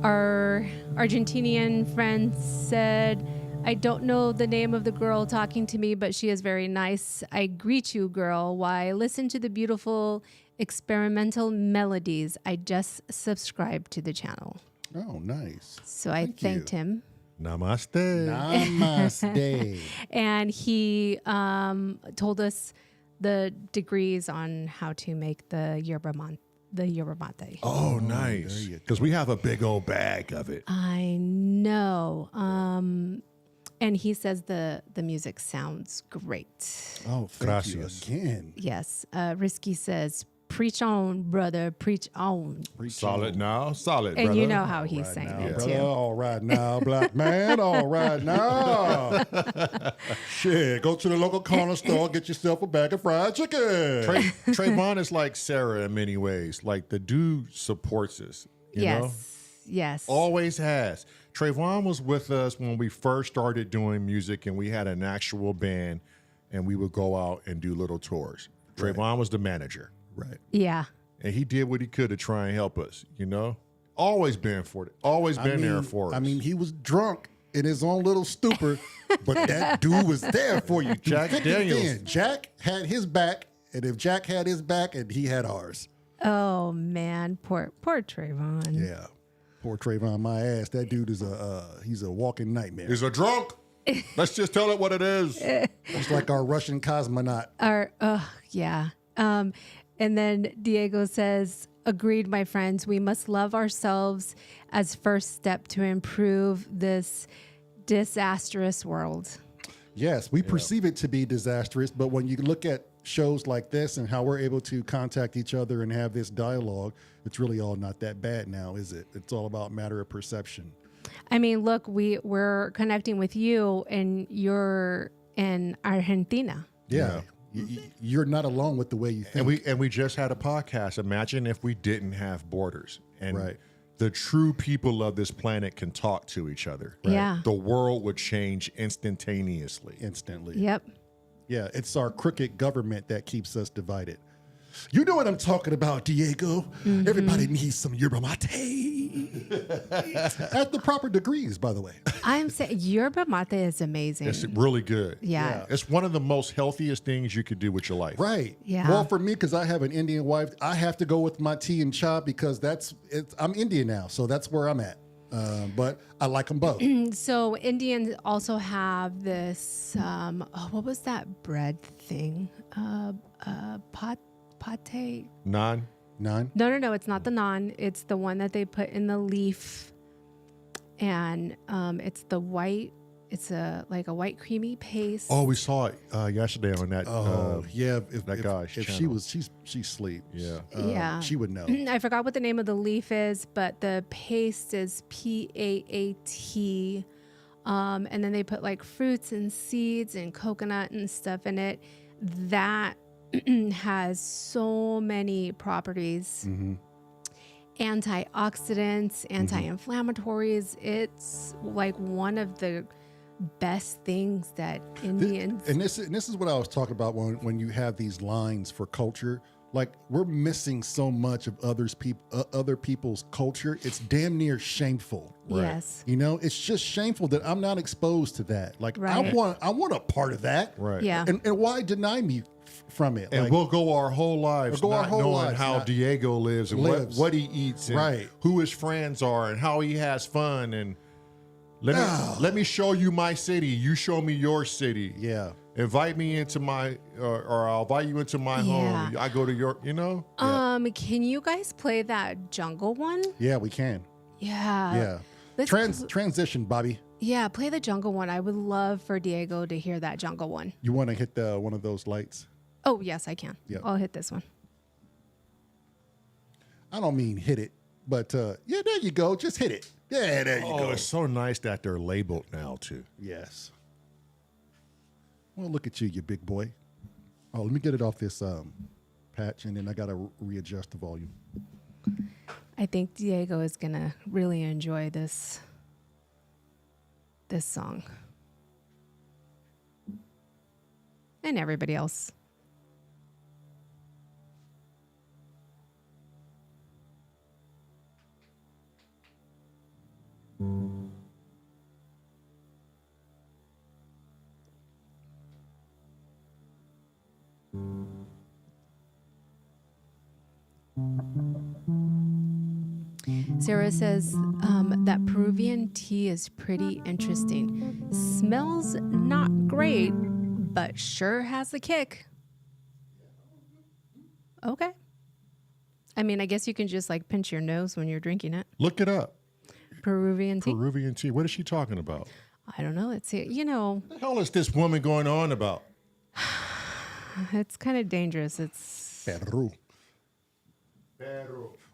Our Argentinian friend said, "I don't know the name of the girl talking to me, but she is very nice. I greet you, girl. Why, listen to the beautiful experimental melodies. I just subscribed to the channel." Oh, nice. So I thanked him. Namaste. Namaste. And he told us the degrees on how to make the yerba mate. Oh, nice. Because we have a big old bag of it. I know. And he says the music sounds great. Oh, thank you Gracias. again. Yes. Risky says, "Preach on, brother. Preach on." Solid now. Solid, And brother. you know how he Right sang now, it brother. too. All right now, black man. All right now. Shit, go to the local corner store, get yourself a bag of fried chicken. Trayvon is like Sarah in many ways. Like the dude supports us. You know? Yes. Always has. Trayvon was with us when we first started doing music and we had an actual band and we would go out and do little tours. Trayvon was the manager. Right. Yeah. And he did what he could to try and help us, you know? Always been for it. Always been there for us. I mean, he was drunk in his own little stupor, but that dude was there for you. Jack Daniels. Jack had his back, and if Jack had his back, and he had ours. Oh man, poor Trayvon. Yeah. Poor Trayvon, my ass. That dude is he's a walking nightmare. he's a drunk. Let's just tell it what it is. It's like our Russian cosmonaut. Yeah. And then Diego says, "Agreed, my friends. We must love ourselves as first step to improve this disastrous world." Yes, we perceive it to be disastrous, but when you look at shows like this and how we're able to contact each other and have this dialogue, it's really all not that bad now, is it? It's all about matter of perception. I mean, look, we're connecting with you, and you're in Argentina. Yeah. You're not alone with the way you think. And we just had a podcast. Imagine if we didn't have borders and Right. the true people of this planet can talk to each other. Yeah. The world would change instantaneously. Instantly. Yep. Yeah, it's our crooked government that keeps us divided. You know what I'm talking about, Diego. Mm-hmm. Everybody needs some yerba mate. At the proper degrees, by the way. I'm saying yerba mate is amazing. It's really good. Yeah. It's one of the most healthiest things you could do with your life. Right. Yeah. Well, for me, because I have an Indian wife, I have to go with my tea and cha because I'm Indian now, so that's where I'm at. But I like them both. So Indians also have this. What was that bread thing? Pate. Naan. Nine. No. It's not the naan. It's the one that they put in the leaf, and it's the white. It's a white creamy paste. Oh, we saw it yesterday on that. Yeah. that guy's if she channel. was, she's asleep. Yeah. Yeah. She would know. I forgot what the name of the leaf is, but the paste is PAAT. And then they put like fruits and seeds and coconut and stuff in it. That has so many properties. Antioxidants, anti-inflammatories. It's like one of the best things that Indians. And this is what I was talking about when you have these lines for culture. Like we're missing so much of other people's culture. It's damn near shameful. Yes. You know, it's just shameful that I'm not exposed to that. Like Right. I want a part of that. Right. Yeah. And why deny me from it? And Like, we'll go our whole lives We'll go our not whole knowing lives how not- Diego lives and lives. what he eats and Right. who his friends are and how he has fun. And let me show you my city. You show me your city. yeah. Invite me into my, or I'll invite you into my home. Yeah. I go to your, you know? Can you guys play that jungle one? Yeah, we can. Yeah. Yeah. Let's Transition, Bobby. Yeah, play the jungle one. I would love for Diego to hear that jungle one. You want to hit one of those lights? Oh, yes, I can. Yeah. I'll hit this one. I don't mean hit it, but yeah, there you go. Just hit it. Yeah, there you Oh, go. it's so nice that they're labeled now, too. Yes. Well, look at you, you big boy. Oh, let me get it off this patch, and then I got to readjust the volume. I think Diego is going to really enjoy this song. And everybody else. Sarah says that Peruvian tea is pretty interesting. Smells not great, but sure has a kick. Okay. I mean, I guess you can just like pinch your nose when you're drinking it. Look it up. Peruvian tea. Peruvian tea. What is she talking about? I don't know. Let's see. You know, What the hell is this woman going on about? it's kind of dangerous. It's Peru.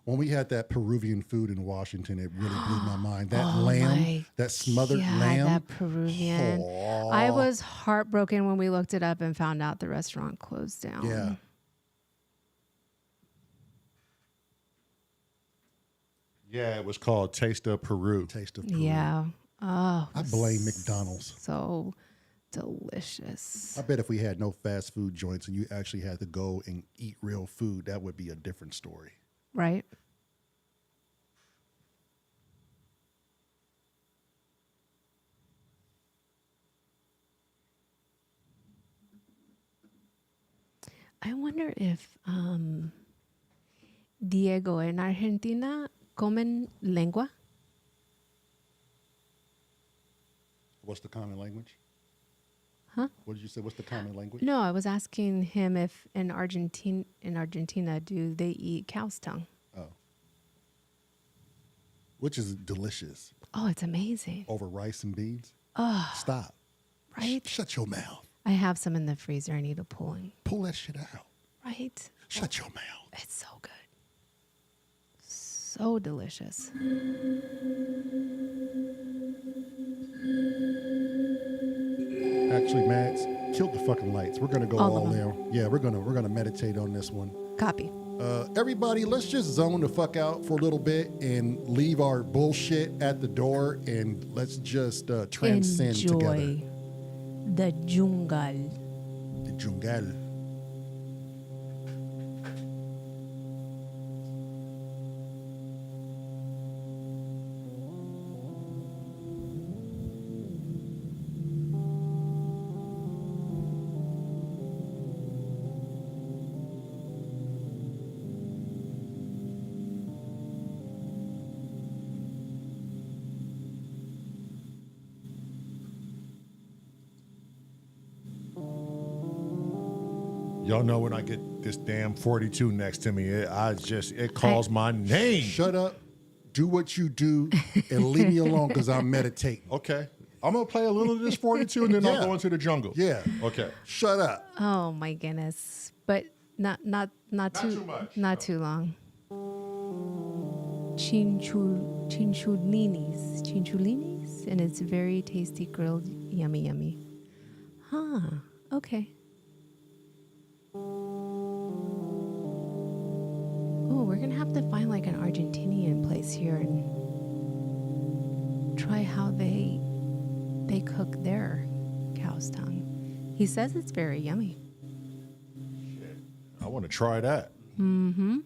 When we had that Peruvian food in Washington, it really blew my mind. That lamb, that smothered lamb. that Peruvian. Oh. I was heartbroken when we looked it up and found out the restaurant closed down. Yeah. Yeah, it was called Taste of Peru. Taste of Peru. Yeah. Oh, I blame McDonald's. so delicious. I bet if we had no fast food joints and you actually had to go and eat real food, that would be a different story. Right? I wonder if Diego en Argentina comen lengua. What's the common language? Huh? What did you say? What's the common language? No, I was asking him if in Argentina do they eat cow's tongue? Oh. Which is delicious. Oh, it's amazing. Over rice and beans? Oh, Stop. right? Shut your mouth. I have some in the freezer. I need to pull in. Pull that shit out. Right? Shut your mouth. It's so good. So delicious. Actually, Mads, kill the fucking lights. We're gonna go All all of there. Yeah, we're gonna meditate on this one. Copy. Everybody, let's just zone the fuck out for a little bit and leave our bullshit at the door and let's just transcend together. Enjoy the jungle. The jungle. Y'all know when I get this damn 42 next to me, it calls my name. Shut up, do what you do, and leave me alone because I'm meditating. Okay. I'm going to play a little of this 42 and then I'll Yeah. go into the jungle. Yeah. Okay. Shut up. Oh my goodness. But not too much. Not too long. Chinchulinis, and it's very tasty grilled yummy yummy. Huh. Okay. Oh, we're gonna have to find like an Argentinian place here and try how they cook their cow's tongue. He says it's very yummy. I want to try that. Mm-hmm.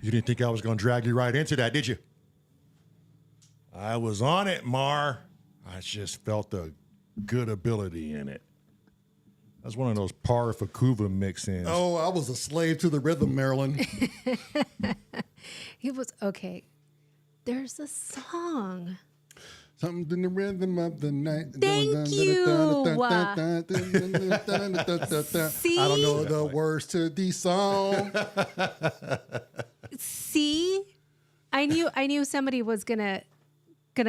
You didn't think I was going to drag you right into that, did you? I was on it, Mar. I just felt the good ability in it. That's one of those Par Fakuva mix-ins. Oh, I was a slave to the rhythm, Marilyn. He was okay. There's a song. Something in the rhythm of the night. Thank you. See? I don't know the words to the song. See, I knew somebody was gonna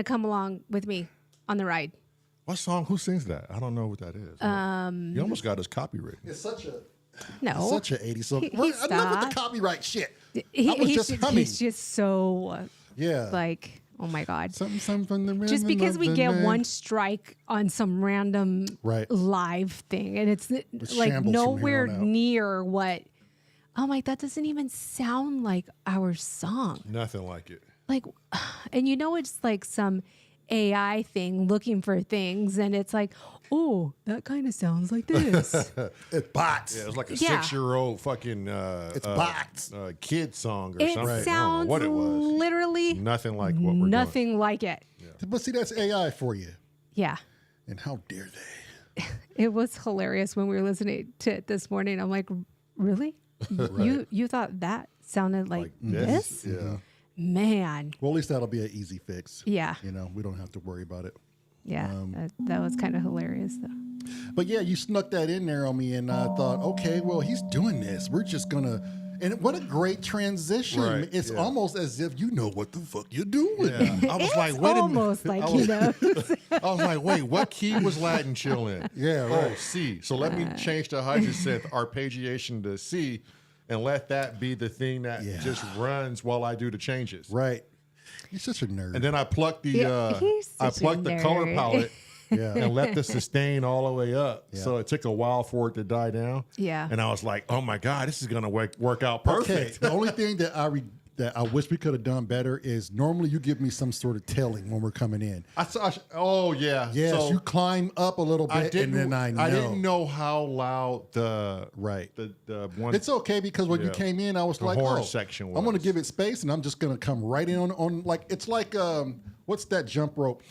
come along with me on the ride. What song? Who sings that? I don't know what that is. You almost got us copyrighted. It's such a No, such an 80s song. He Enough with the stopped. copyright shit. He- I was he's, just humming. he's just so Yeah. like, oh my god. Something from the rhythm Just because of we the get night. one strike on some random Right. live thing, and it's like shambles from here nowhere on out. near what. I'm like, that doesn't even sound like our song. Nothing like it. Like, and it's like some AI thing looking for things, and it's like, oh, that kind of sounds like this. It's bots. Yeah, it was like a Yeah. 6-year-old fucking It's bots. kid song or It something. I don't sounds know what it was. literally Nothing like what we're nothing like it. But see, that's AI for you. Yeah. And how dare they? It was hilarious when we were listening to it this morning. I'm like, really? You thought that sounded like this? doing. Yeah. Man. Well, at least that'll be an easy fix. Yeah. We don't have to worry about it. Yeah. That was kind of hilarious though. But yeah, you snuck that in there on me, and I thought, okay, well, he's doing this. We're just gonna. And what a great transition! Right, It's yeah. almost as if you know what the fuck you're doing. Yeah. I was like, It's wait a minute. almost like I he was, knows. I was like, wait, what key was Latin chill in? Yeah, right. Oh, C. So let me change the hydrosynth arpeggiation to C and let that be the thing that Yeah. just runs while I do the changes. Right. You're such a nerd. And then I plucked the Yeah, he's I such a plucked the color nerd. palette yeah. and let the sustain all the way up. Yeah. So it took a while for it to die down. Yeah. And I was like, oh my God, this is gonna work out Okay. perfect. The only thing that I wish we could have done better is normally you give me some sort of telling when we're coming in. Oh yeah. Yes, So you climb up a little I bit, didn't. and then I know. I didn't know how loud the Right. the one. It's okay because when you Yeah. came in, I was The like, horn oh, section I'm going to was. give it space, and I'm just going to come right in on like it's like what's that jump rope?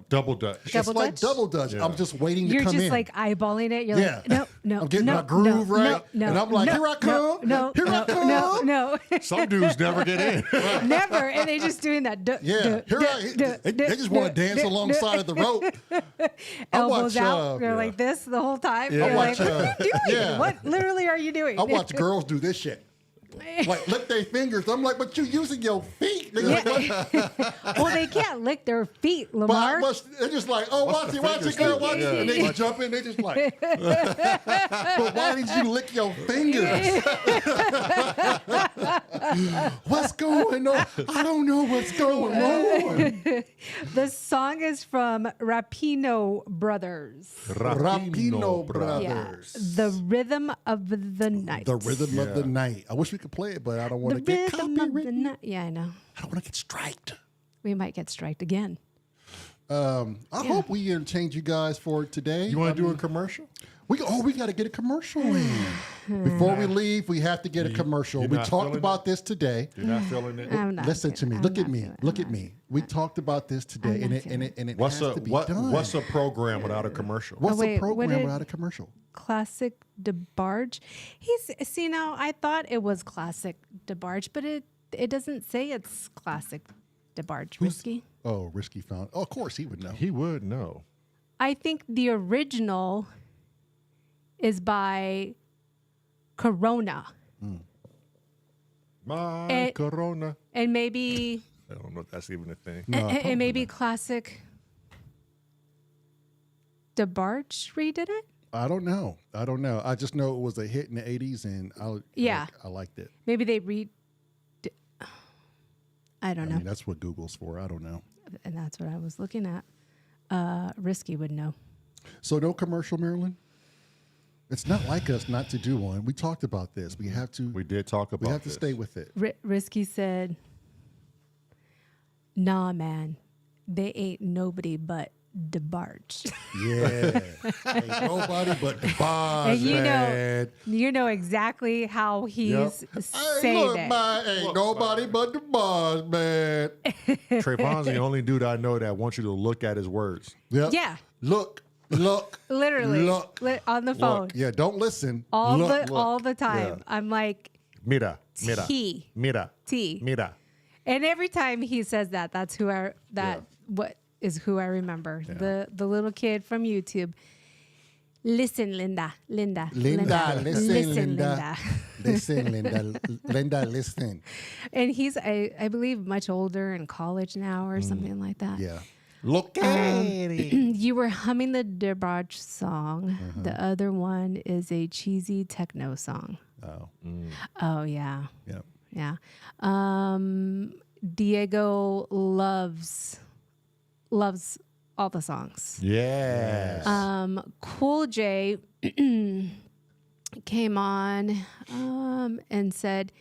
double Dutch. Double It's like Dutch? double Dutch. Yeah. I'm just waiting to You're come just in. like eyeballing it. You're Yeah. like, no. I'm getting no, my groove no, right, no, and I'm like, no, here I come, No, here I come. No. Some dudes never get in. Never. And they just doing that. Yeah, they just want to dance alongside of the rope. Elbows watch, out. They're like this the whole time. Yeah. You're I like, watch, what are you doing? yeah. What literally are you doing? I watch girls do this shit. Like lick their fingers. I'm like, but you using your feet. They're like, what? Well, they can't lick their feet, But Lamar. they're just like, oh, watch it, fingers girl, do? watch Yeah. it. And they just jump in. They just like, but why did you lick your fingers? What's going on? I don't know what's going on. The song is from Rapino Brothers. Rapino Yeah. Brothers. The Rhythm of the Night. The rhythm of the night. I wish we could play it, but I don't want The to get Rhythm of the copyrighted. Night. Yeah, I know. I don't want to get striked. We might get striked again. I hope we entertained you guys for today. You want to do a commercial? We got to get a commercial in. Before we leave, we have to get a commercial. you're We not talked feeling about this today. You're not feeling it. I'm not Listen to feeling- me. I'm Look at not me. feeling- Look I'm at not me. We talked about this today, I'm and not it feeling and it What's has a to be what? done. What's a program without a commercial? What's Oh, wait, a what program did- without a commercial? Classic DeBarge. See now, I thought it was Classic DeBarge, but it doesn't say it's Classic DeBarge. Risky. Oh, Risky found. Oh, of course he would know. He would know. I think the original is by Corona. My And- Corona. And maybe I don't know if that's even a thing. and maybe Classic DeBarge redid it. I don't know. I just know it was a hit in the '80s, and I liked it. Maybe they I don't I know. mean, that's what Google's for. I don't know. And that's what I was looking at. Risky would know. So no commercial, Marilyn. It's not like us not to do one. We talked about this. We have to. We did talk about We have to this. stay with it. Risky said, "Nah, man, they ain't nobody but DeBarge. Yeah. Ain't nobody but the boss, And man. you know exactly how he's Hey, saying look, it. man, ain't nobody but the boss, man. Trayvon's the only dude I know that wants you to look at his words. Yep. Yeah. Look. Literally. Look. On the phone. Yeah, don't listen. All Look. the time. Yeah. I'm like, Mira. T. Mira. T. Mira. And every time he says that, that's who I remember. Yeah. The little kid from YouTube. Listen, Linda. Linda, listen, Linda. Listen, Linda. Linda, listen. And he's, I believe, much older in college now or something like that. Yeah. Look at it. You were humming the DeBarge song. Uh-huh. The other one is a cheesy techno song. Oh. Oh, yeah. Yeah. Yeah. Diego loves all the songs. Yes. Cool J came on and said,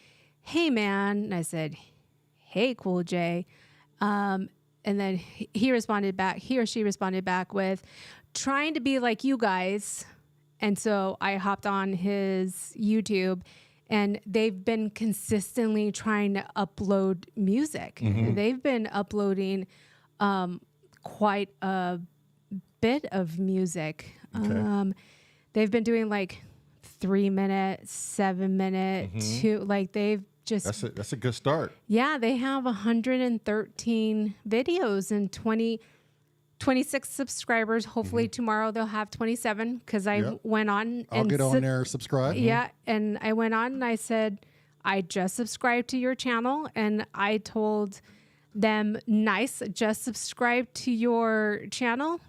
"Hey, man." And I said, "Hey, Cool J." And then he responded back, he or she responded back with, "Trying to be like you guys." And so I hopped on his YouTube, and they've been consistently trying to upload music. They've been uploading quite a bit of music. Okay. They've been doing like 3 minute, 7 minute, two, like they've just, That's a good start. yeah, they have 113 videos and 26 subscribers. Hopefully tomorrow they'll have 27 because I Yep. went on. I'll get on there, subscribe. Yeah, and I went on and I said, I just subscribed to your channel, and I told them, nice, just subscribe to your channel.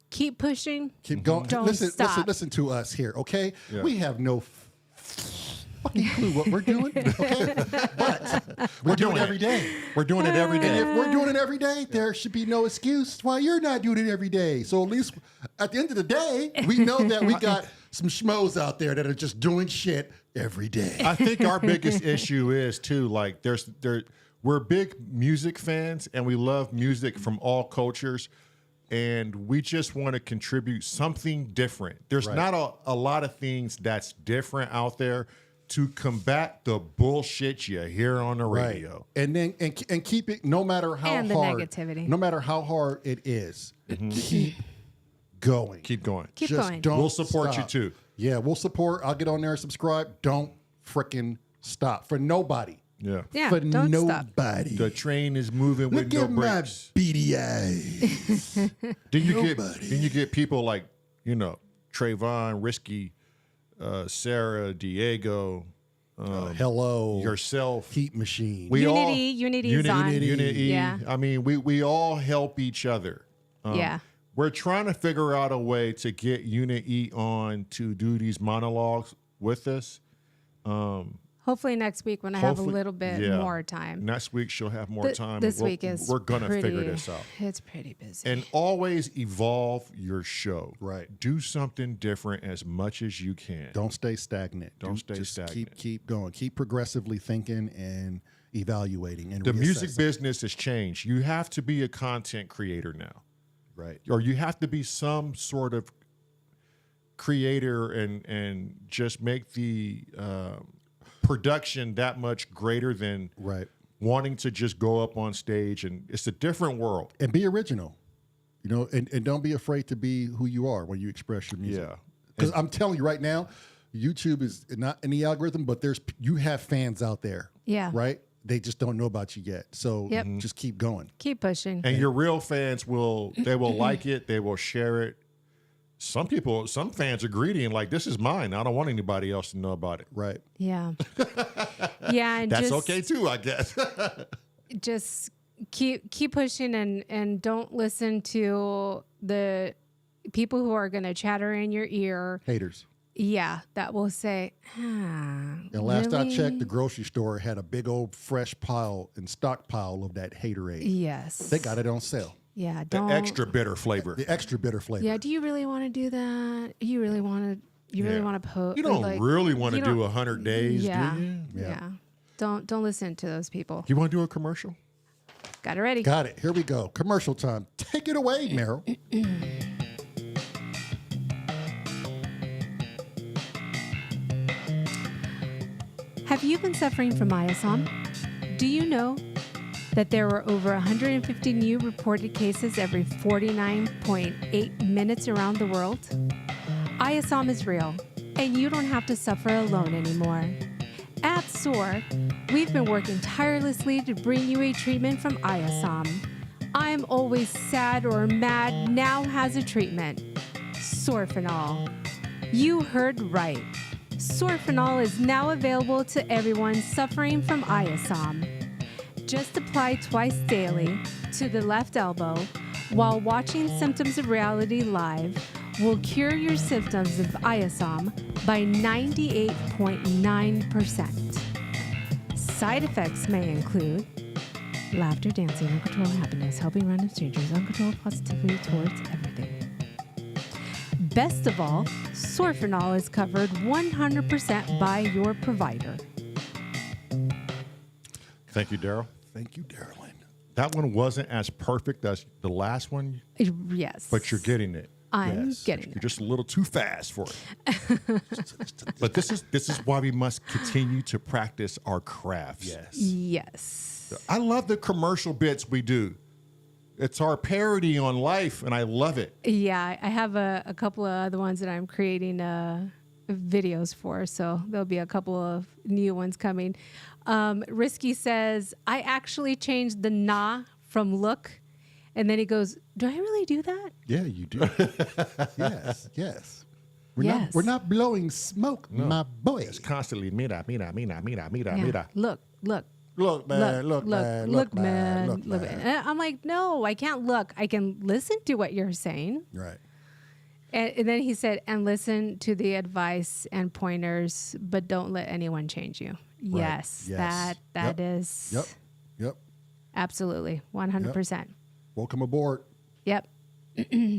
Keep pushing. Keep going. Don't stop. Listen to us here, okay? Yeah. We have no fucking clue what we're doing, okay? But we're doing it every day. We're doing it every And day. if we're doing it every day, there should be no excuse why you're not doing it every day. So at least at the end of the day, we know that we got some schmoes out there that are just doing shit every day. I think our biggest issue is too, like we're big music fans and we love music from all cultures, and we just want to contribute something different. There's Right. not a lot of things that's different out there to combat the bullshit you hear on the radio. And then and keep it no matter how And the hard negativity. no matter how hard it is. Keep going. Keep going. Keep Just going. don't We'll support stop. you too. Yeah, we'll support. I'll get on there and subscribe. Don't freaking stop for nobody. Yeah. Yeah, for don't stop. nobody. The train is moving with Look no at my brakes. beady eyes. Then Nobody. you get people like, Trayvon, Risky, Sarah, Diego, Hello. yourself. Heat machine. We all- Unity's on. Unity. Yeah. I mean, we all help each other. Yeah. We're trying to figure out a way to get Unity on to do these monologues with us. Hopefully next week when I have a Hopefully- little bit yeah. more time. Next week she'll have more time. This and week is we're gonna figure pretty- this out. It's pretty busy. And always evolve your show. Right. Do something different as much as you can. Don't stay stagnant. Don't stay just stagnant. Keep going. Keep progressively thinking and evaluating and The music reassessing. business has changed. You have to be a content creator now. Right. Or you have to be some sort of creator and just make the production that much greater than Right. wanting to just go up on stage. And it's a different world. And be original. And don't be afraid to be who you are when you express your music. Yeah. Because I'm telling you right now, YouTube is not in the algorithm, but you have fans out there. Yeah. Right? They just don't know about you yet. So Yep. just keep going. Keep pushing. And your real fans will like it. They will share it. Some fans are greedy and like, this is mine. I don't want anybody else to know about it. Right. Yeah. Yeah. And That's just, okay too, I guess. just keep pushing and don't listen to the people who are going to chatter in your ear. Haters. Yeah. That will say, And last I really? checked, the grocery store had a big old fresh pile and stockpile of that Haterade. Yes. They got it on sale. Yeah. The Don't. extra bitter flavor. The extra bitter flavor. Yeah. Do you really want to do that? You really want to? You really Yeah. want to post? You don't really want to you do don't- 100 days, Yeah. do you? Yeah. Don't listen to those people. You want to do a commercial? Got it ready. Got it. Here we go. Commercial time. Take it away, Meryl. Have you been suffering from ISOM? Do you know that there were over 150 new reported cases every 49.8 minutes around the world? ISOM is real, and you don't have to suffer alone anymore. At S.O.R, we've been working tirelessly to bring you a treatment from ISOM. I'm always sad or mad now has a treatment. Sorfinol. You heard right. Sorfinol is now available to everyone suffering from ISOM. Just apply twice daily to the left elbow while watching Symptoms of Reality live will cure your symptoms of ISOM by 98.9%. Side effects may include laughter, dancing, uncontrolled happiness, helping random strangers, uncontrolled positivity towards everything. Best of all, Sorfinol is covered 100% by your provider. Thank you, Daryl. Thank you, Darylyn. That one wasn't as perfect as the last one, Yes. but you're getting it. I'm Yes. getting You're it. just a little too fast for it. But this is why we must continue to practice our crafts. Yes. Yes. I love the commercial bits we do. It's our parody on life, and I love it. Yeah, I have a couple of other ones that I'm creating videos for, so there'll be a couple of new ones coming. Risky says, I actually changed the nah from look. And then he goes, do I really do that? Yeah, you do. Yes, yes. Yes. We're not blowing smoke, my boy. It's constantly mira. Yeah. Look, Look, man, look, man, look, man. look, Look, man. man. And I'm like, no, I can't look. I can listen to what you're saying. Right. And then he said, and listen to the advice and pointers, but don't let anyone change you. Right. Yes, Yes. that is Yep. absolutely 100%. Welcome aboard. Yep.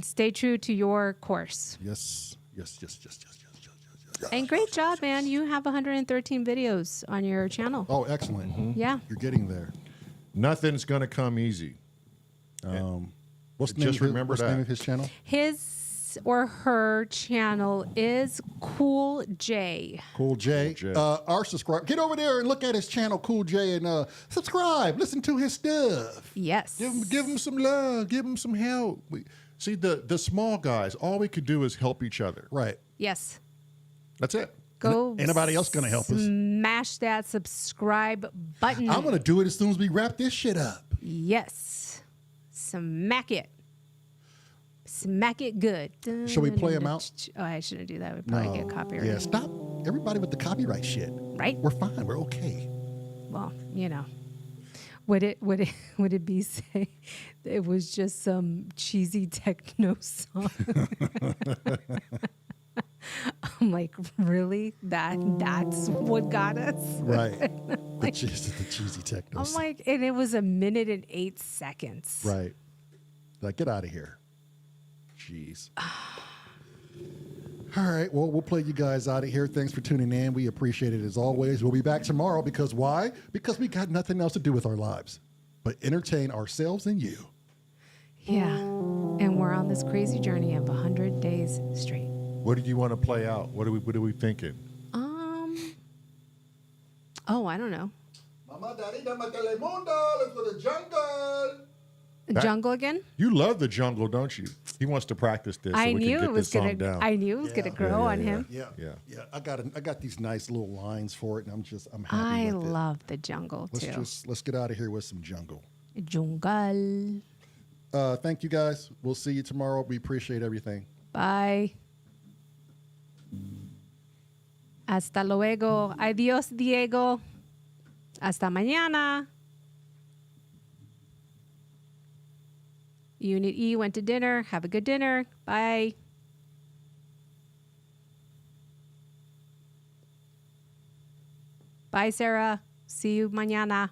Stay true to your course. Yes. And great job, man. You have 113 videos on your channel. Oh, excellent. Yeah. You're getting there. nothing's going to come easy. What's the name, Just remember what's the name that. of his channel? His or her channel is Cool J. Cool J. J. Our subscribe. Get over there and look at his channel, Cool J, and subscribe. Listen to his stuff. Yes. Give them some love. Give them some help. See, the small guys, all we could do is help each other. Right. Yes. That's it. Go. Anybody else gonna help us? Smash that subscribe button. I'm going to do it as soon as we wrap this shit up. Yes. Smack it. Smack it good. Shall we play 'em out? Oh, I shouldn't do that. We'd probably get copyright. Yeah, stop everybody with the copyright shit. Right? We're fine. We're okay. Well, you know. Would it be say it was just some cheesy techno song? I'm like, really? That's what got us? Right. the cheesy techno. I'm like, and it was 1 minute and 8 seconds. Right. Like, get out of here. Jeez. All right. Well, we'll play you guys out of here. Thanks for tuning in. We appreciate it as always. We'll be back tomorrow because why? Because we got nothing else to do with our lives but entertain ourselves and you. Yeah. And we're on this crazy journey of 100 days straight. What do you want to play out? What are we thinking? Oh, I don't know. Mama, daddy, dama, telemundo. Let's go to the jungle. Jungle again? You love the jungle, don't you? He wants to practice this so I we knew can get it was this song gonna. down. I knew it was gonna grow on him. Yeah. Yeah. I got these nice little lines for it, and I'm happy I with it. love the jungle too. Let's get out of here with some jungle. Jungle. Thank you guys. We'll see you tomorrow. We appreciate everything. Bye. Hasta luego. Adiós, Diego. Hasta mañana. Unit E went to dinner. Have a good dinner. Bye. Bye, Sarah. See you mañana.